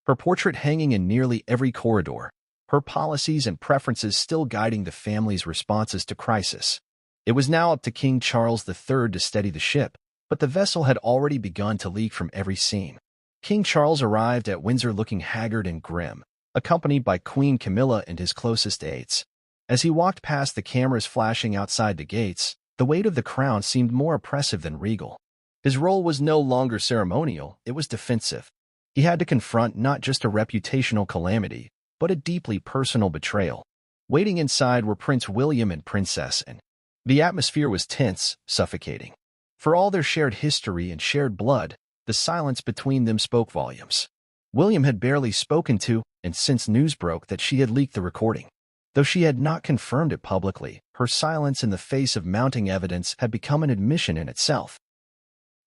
Her portrait hanging in nearly every corridor, her policies and preferences still guiding the family's responses to crisis. It was now up to King Charles III to steady the ship, but the vessel had already begun to leak from every seam. King Charles arrived at Windsor looking haggard and grim, accompanied by Queen Camilla and his closest aides. As he walked past the cameras flashing outside the gates, the weight of the crown seemed more oppressive than regal. His role was no longer ceremonial, it was defensive. He had to confront not just a reputational calamity, but a deeply personal betrayal. Waiting inside were Prince William and Princess Anne. The atmosphere was tense, suffocating. For all their shared history and shared blood, the silence between them spoke volumes. William had barely spoken to, and since news broke that she had leaked the recording. Though she had not confirmed it publicly, her silence in the face of mounting evidence had become an admission in itself.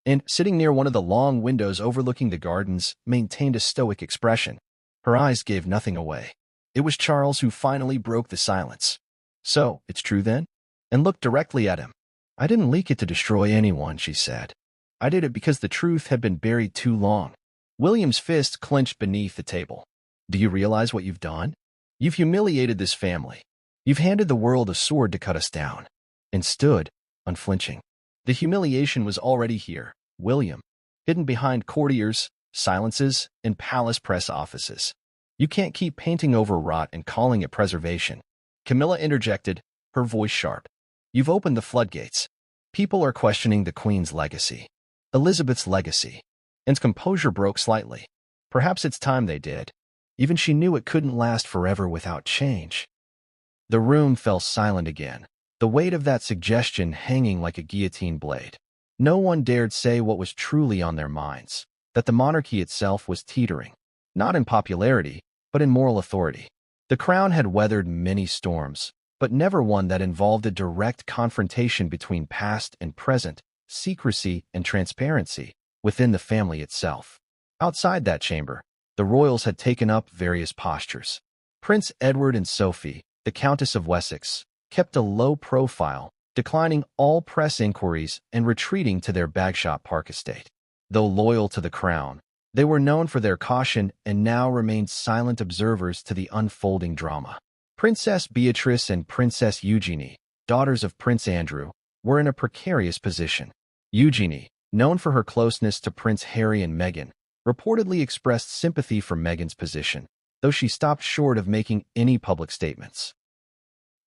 And, sitting near one of the long windows overlooking the gardens, maintained a stoic expression. Her eyes gave nothing away. It was Charles who finally broke the silence. "So, it's true then?" And looked directly at him. "I didn't leak it to destroy anyone," she said. "I did it because the truth had been buried too long." William's fist clenched beneath the table. "Do you realize what you've done? You've humiliated this family. You've handed the world a sword to cut us down." And stood, unflinching. The humiliation was already here, William, hidden behind courtiers, silences, and palace press offices. "You can't keep painting over rot and calling it preservation." Camilla interjected, her voice sharp. "You've opened the floodgates. People are questioning the Queen's legacy. Elizabeth's legacy." Anne's composure broke slightly. Perhaps it's time they did. Even she knew it couldn't last forever without change. The room fell silent again, the weight of that suggestion hanging like a guillotine blade. No one dared say what was truly on their minds, that the monarchy itself was teetering, not in popularity, but in moral authority. The crown had weathered many storms, but never one that involved a direct confrontation between past and present, secrecy and transparency within the family itself. Outside that chamber, the royals had taken up various postures. Prince Edward and Sophie, the Countess of Wessex, kept a low profile, declining all press inquiries and retreating to their Bagshot Park estate. Though loyal to the crown, they were known for their caution and now remained silent observers to the unfolding drama. Princess Beatrice and Princess Eugenie, daughters of Prince Andrew, were in a precarious position. Eugenie, known for her closeness to Prince Harry and Meghan, reportedly expressed sympathy for Meghan's position, though she stopped short of making any public statements.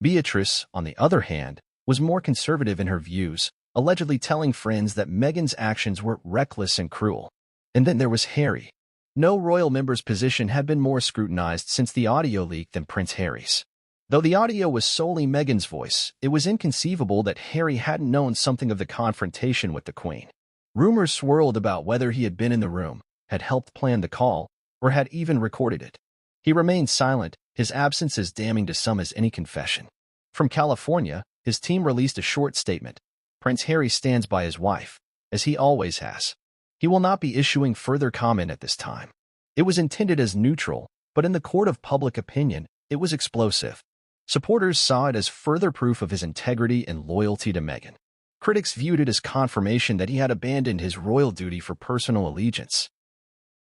Beatrice, on the other hand, was more conservative in her views, allegedly telling friends that Meghan's actions were reckless and cruel. And then there was Harry. No royal member's position had been more scrutinized since the audio leak than Prince Harry's. Though the audio was solely Meghan's voice, it was inconceivable that Harry hadn't known something of the confrontation with the Queen. Rumors swirled about whether he had been in the room, had helped plan the call, or had even recorded it. He remained silent, his absence as damning to some as any confession. From California, his team released a short statement. Prince Harry stands by his wife, as he always has. He will not be issuing further comment at this time. It was intended as neutral, but in the court of public opinion, it was explosive. Supporters saw it as further proof of his integrity and loyalty to Meghan. Critics viewed it as confirmation that he had abandoned his royal duty for personal allegiance.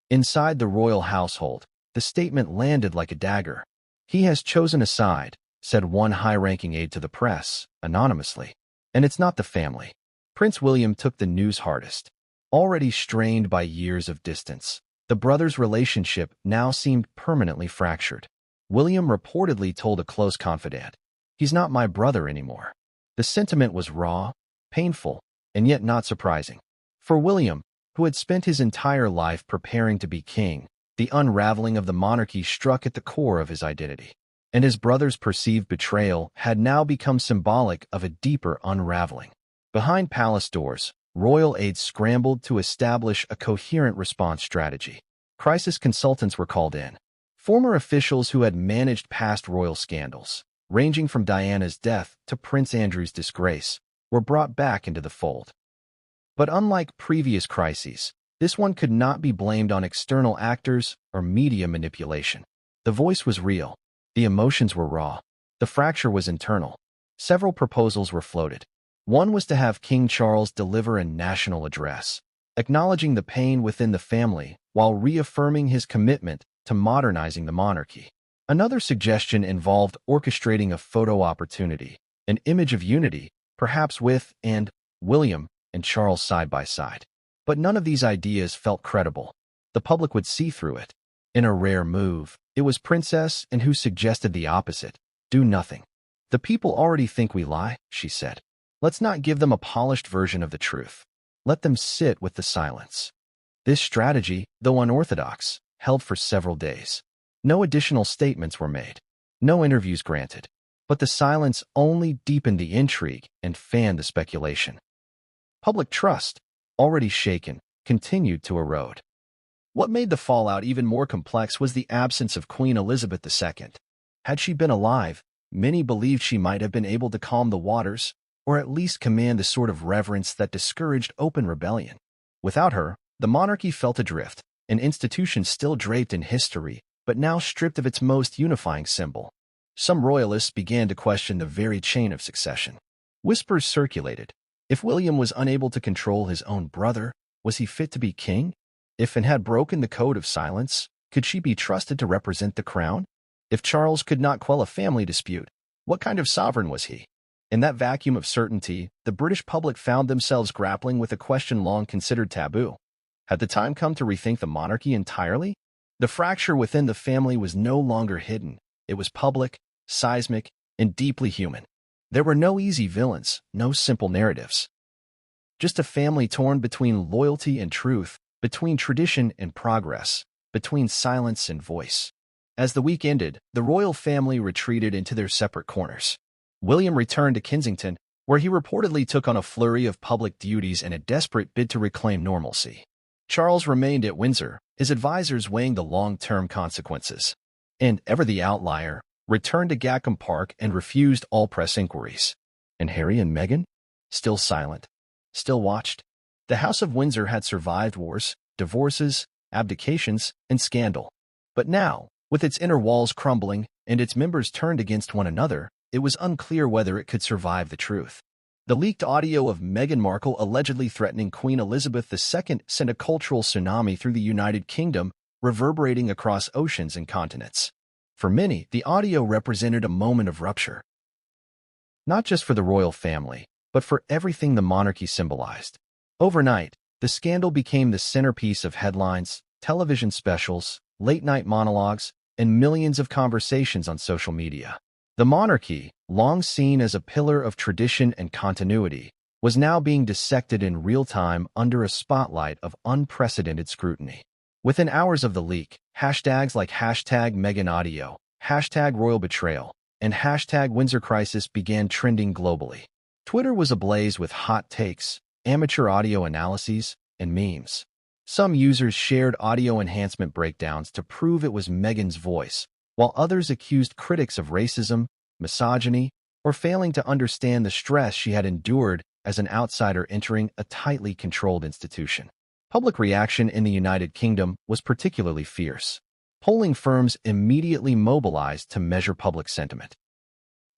Inside the royal household, the statement landed like a dagger. "He has chosen a side," said one high-ranking aide to the press, anonymously. "And it's not the family." Prince William took the news hardest. Already strained by years of distance, the brothers' relationship now seemed permanently fractured. William reportedly told a close confidant, "He's not my brother anymore." The sentiment was raw, painful, and yet not surprising. For William, who had spent his entire life preparing to be king, the unraveling of the monarchy struck at the core of his identity. And his brother's perceived betrayal had now become symbolic of a deeper unraveling. Behind palace doors, royal aides scrambled to establish a coherent response strategy. Crisis consultants were called in. Former officials who had managed past royal scandals, ranging from Diana's death to Prince Andrew's disgrace, were brought back into the fold. But unlike previous crises, this one could not be blamed on external actors or media manipulation. The voice was real. The emotions were raw. The fracture was internal. Several proposals were floated. One was to have King Charles deliver a national address, acknowledging the pain within the family while reaffirming his commitment to modernizing the monarchy. Another suggestion involved orchestrating a photo opportunity, an image of unity, perhaps with William and Charles side by side. But none of these ideas felt credible. The public would see through it. In a rare move, it was Princess and who suggested the opposite: do nothing. "The people already think we lie," she said. "Let's not give them a polished version of the truth. Let them sit with the silence." This strategy, though unorthodox, held for several days. No additional statements were made. No interviews granted. But the silence only deepened the intrigue and fanned the speculation. Public trust, already shaken, continued to erode. What made the fallout even more complex was the absence of Queen Elizabeth II. Had she been alive, many believed she might have been able to calm the waters, or at least command the sort of reverence that discouraged open rebellion. Without her, the monarchy felt adrift, an institution still draped in history, but now stripped of its most unifying symbol. Some royalists began to question the very chain of succession. Whispers circulated. If William was unable to control his own brother, was he fit to be king? If and had broken the code of silence, could she be trusted to represent the crown? If Charles could not quell a family dispute, what kind of sovereign was he? In that vacuum of certainty, the British public found themselves grappling with a question long considered taboo. Had the time come to rethink the monarchy entirely? The fracture within the family was no longer hidden. It was public, seismic, and deeply human. There were no easy villains, no simple narratives. Just a family torn between loyalty and truth, between tradition and progress, between silence and voice. As the week ended, the royal family retreated into their separate corners. William returned to Kensington, where he reportedly took on a flurry of public duties in a desperate bid to reclaim normalcy. Charles remained at Windsor, his advisors weighing the long-term consequences. And, ever the outlier, returned to Buckingham Park and refused all press inquiries. And Harry and Meghan? Still silent. Still watched. The House of Windsor had survived wars, divorces, abdications, and scandal. But now, with its inner walls crumbling and its members turned against one another, it was unclear whether it could survive the truth. The leaked audio of Meghan Markle allegedly threatening Queen Elizabeth II sent a cultural tsunami through the United Kingdom, reverberating across oceans and continents. For many, the audio represented a moment of rupture. Not just for the royal family, but for everything the monarchy symbolized. Overnight, the scandal became the centerpiece of headlines, television specials, late-night monologues, and millions of conversations on social media. The monarchy, long seen as a pillar of tradition and continuity, was now being dissected in real time under a spotlight of unprecedented scrutiny. Within hours of the leak, hashtags like #MeghanAudio, #RoyalBetrayal, and #WindsorCrisis began trending globally. Twitter was ablaze with hot takes, amateur audio analyses, and memes. Some users shared audio enhancement breakdowns to prove it was Meghan's voice, while others accused critics of racism, misogyny, or failing to understand the stress she had endured as an outsider entering a tightly controlled institution. Public reaction in the United Kingdom was particularly fierce. Polling firms immediately mobilized to measure public sentiment.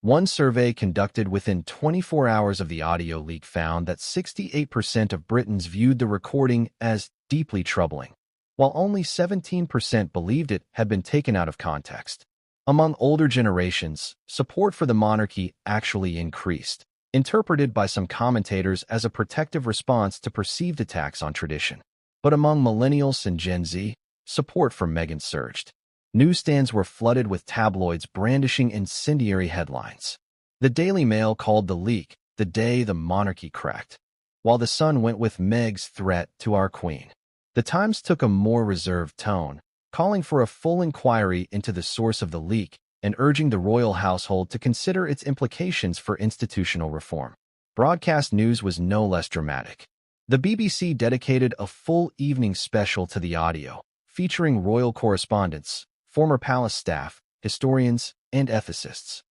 One survey conducted within 24 hours of the audio leak found that 68% of Britons viewed the recording as deeply troubling, while only 17% believed it had been taken out of context. Among older generations, support for the monarchy actually increased, interpreted by some commentators as a protective response to perceived attacks on tradition. But among millennials and Gen Z, support for Meghan surged. Newsstands were flooded with tabloids brandishing incendiary headlines. The Daily Mail called the leak the day the monarchy cracked, while the Sun went with Meg's threat to our queen. The Times took a more reserved tone, calling for a full inquiry into the source of the leak and urging the royal household to consider its implications for institutional reform. Broadcast news was no less dramatic. The BBC dedicated a full evening special to the audio, featuring royal correspondents, former palace staff, historians, and ethicists.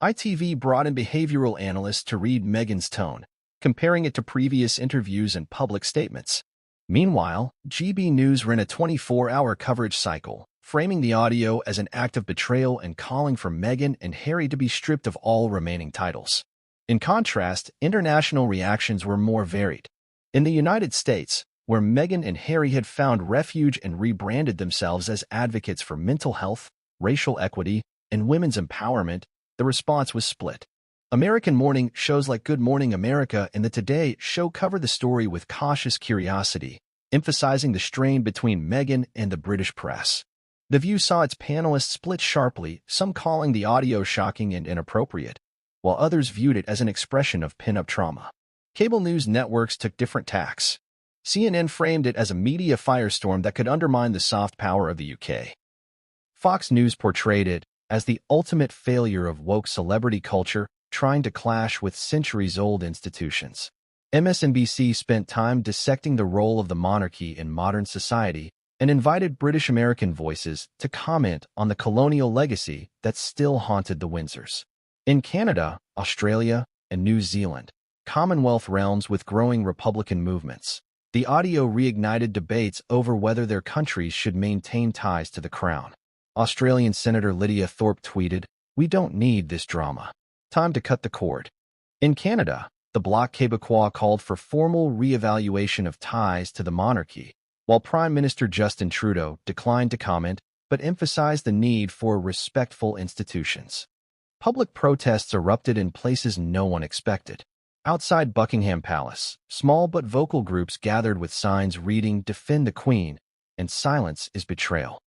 ITV brought in behavioral analysts to read Meghan's tone, comparing it to previous interviews and public statements. Meanwhile, GB News ran a 24-hour coverage cycle, framing the audio as an act of betrayal and calling for Meghan and Harry to be stripped of all remaining titles. In contrast, international reactions were more varied. In the United States, where Meghan and Harry had found refuge and rebranded themselves as advocates for mental health, racial equity, and women's empowerment, the response was split. American morning shows like Good Morning America and The Today Show covered the story with cautious curiosity, emphasizing the strain between Meghan and the British press. The View saw its panelists split sharply, some calling the audio shocking and inappropriate, while others viewed it as an expression of pin-up trauma. Cable news networks took different tacks. CNN framed it as a media firestorm that could undermine the soft power of the UK. Fox News portrayed it as the ultimate failure of woke celebrity culture trying to clash with centuries-old institutions. MSNBC spent time dissecting the role of the monarchy in modern society and invited British-American voices to comment on the colonial legacy that still haunted the Windsors. In Canada, Australia, and New Zealand, Commonwealth realms with growing Republican movements, the audio reignited debates over whether their countries should maintain ties to the crown. Australian Senator Lydia Thorpe tweeted, "We don't need this drama. Time to cut the cord." In Canada, the Bloc Québécois called for formal re-evaluation of ties to the monarchy, while Prime Minister Justin Trudeau declined to comment but emphasized the need for respectful institutions. Public protests erupted in places no one expected. Outside Buckingham Palace, small but vocal groups gathered with signs reading "Defend the Queen" and "Silence is betrayal."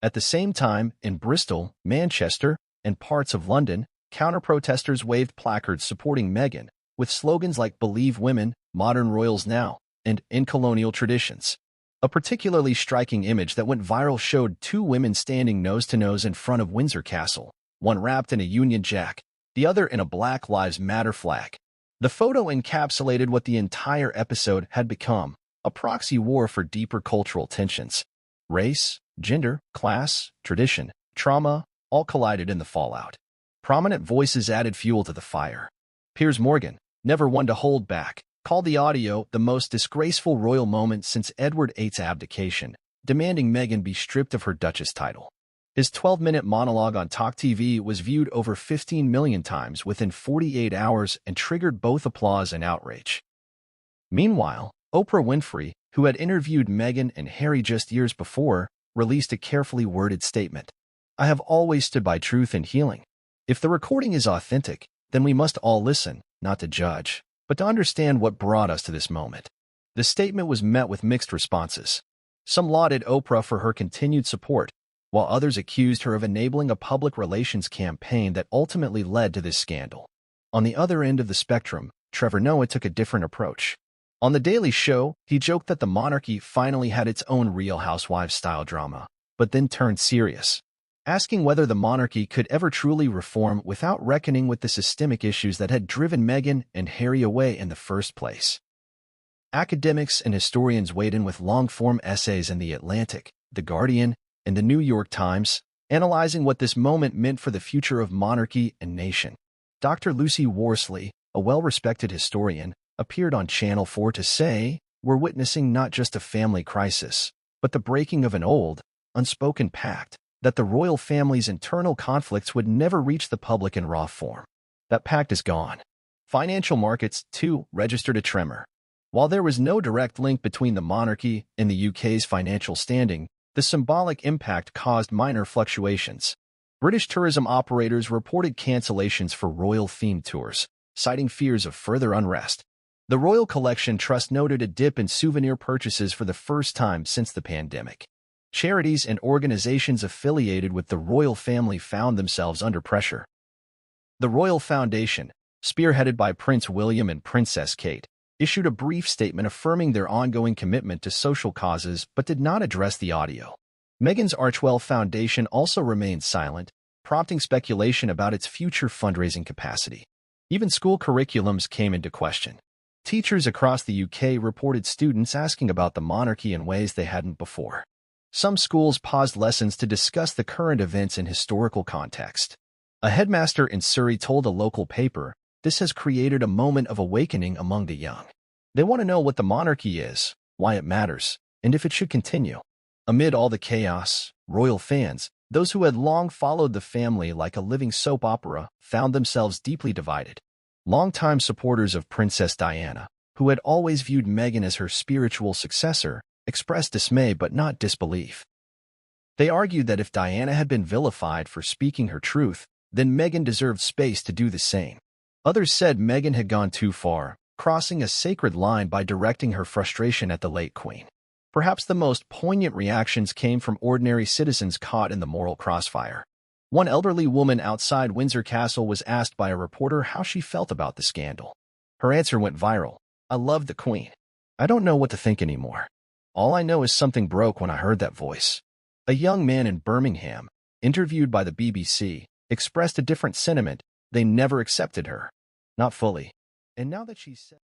At the same time, in Bristol, Manchester, and parts of London, counter-protesters waved placards supporting Meghan, with slogans like "Believe Women," "Modern Royals Now," and "In Colonial Traditions." A particularly striking image that went viral showed two women standing nose-to-nose in front of Windsor Castle, one wrapped in a Union Jack, the other in a Black Lives Matter flag. The photo encapsulated what the entire episode had become, a proxy war for deeper cultural tensions. Race, gender, class, tradition, trauma, all collided in the fallout. Prominent voices added fuel to the fire. Piers Morgan, never one to hold back, called the audio the most disgraceful royal moment since Edward VIII's abdication, demanding Meghan be stripped of her Duchess title. His 12-minute monologue on Talk TV was viewed over 15 million times within 48 hours and triggered both applause and outrage. Meanwhile, Oprah Winfrey, who had interviewed Meghan and Harry just years before, released a carefully worded statement. "I have always stood by truth and healing. If the recording is authentic, then we must all listen, not to judge, but to understand what brought us to this moment." The statement was met with mixed responses. Some lauded Oprah for her continued support, while others accused her of enabling a public relations campaign that ultimately led to this scandal. On the other end of the spectrum, Trevor Noah took a different approach. On The Daily Show, he joked that the monarchy finally had its own Real Housewives-style drama, but then turned serious, asking whether the monarchy could ever truly reform without reckoning with the systemic issues that had driven Meghan and Harry away in the first place. Academics and historians weighed in with long-form essays in The Atlantic, The Guardian, and The New York Times, analyzing what this moment meant for the future of monarchy and nation. Dr. Lucy Worsley, a well-respected historian, appeared on Channel 4 to say, "We're witnessing not just a family crisis, but the breaking of an old, unspoken pact that the royal family's internal conflicts would never reach the public in raw form. That pact is gone. Financial markets, too, registered a tremor. While there was no direct link between the monarchy and the UK's financial standing, the symbolic impact caused minor fluctuations. British tourism operators reported cancellations for royal-themed tours, citing fears of further unrest. The Royal Collection Trust noted a dip in souvenir purchases for the first time since the pandemic. Charities and organizations affiliated with the royal family found themselves under pressure. The Royal Foundation, spearheaded by Prince William and Princess Kate, issued a brief statement affirming their ongoing commitment to social causes but did not address the audio. Meghan's Archewell Foundation also remained silent, prompting speculation about its future fundraising capacity. Even school curriculums came into question. Teachers across the UK reported students asking about the monarchy in ways they hadn't before. Some schools paused lessons to discuss the current events in historical context. A headmaster in Surrey told a local paper, "This has created a moment of awakening among the young. They want to know what the monarchy is, why it matters, and if it should continue." Amid all the chaos, royal fans, those who had long followed the family like a living soap opera, found themselves deeply divided. Longtime supporters of Princess Diana, who had always viewed Meghan as her spiritual successor, expressed dismay but not disbelief. They argued that if Diana had been vilified for speaking her truth, then Meghan deserved space to do the same. Others said Meghan had gone too far, crossing a sacred line by directing her frustration at the late queen. Perhaps the most poignant reactions came from ordinary citizens caught in the moral crossfire. One elderly woman outside Windsor Castle was asked by a reporter how she felt about the scandal. Her answer went viral. "I love the Queen. I don't know what to think anymore. All I know is something broke when I heard that voice." A young man in Birmingham, interviewed by the BBC, expressed a different sentiment. They never accepted her. Not fully. And now that she's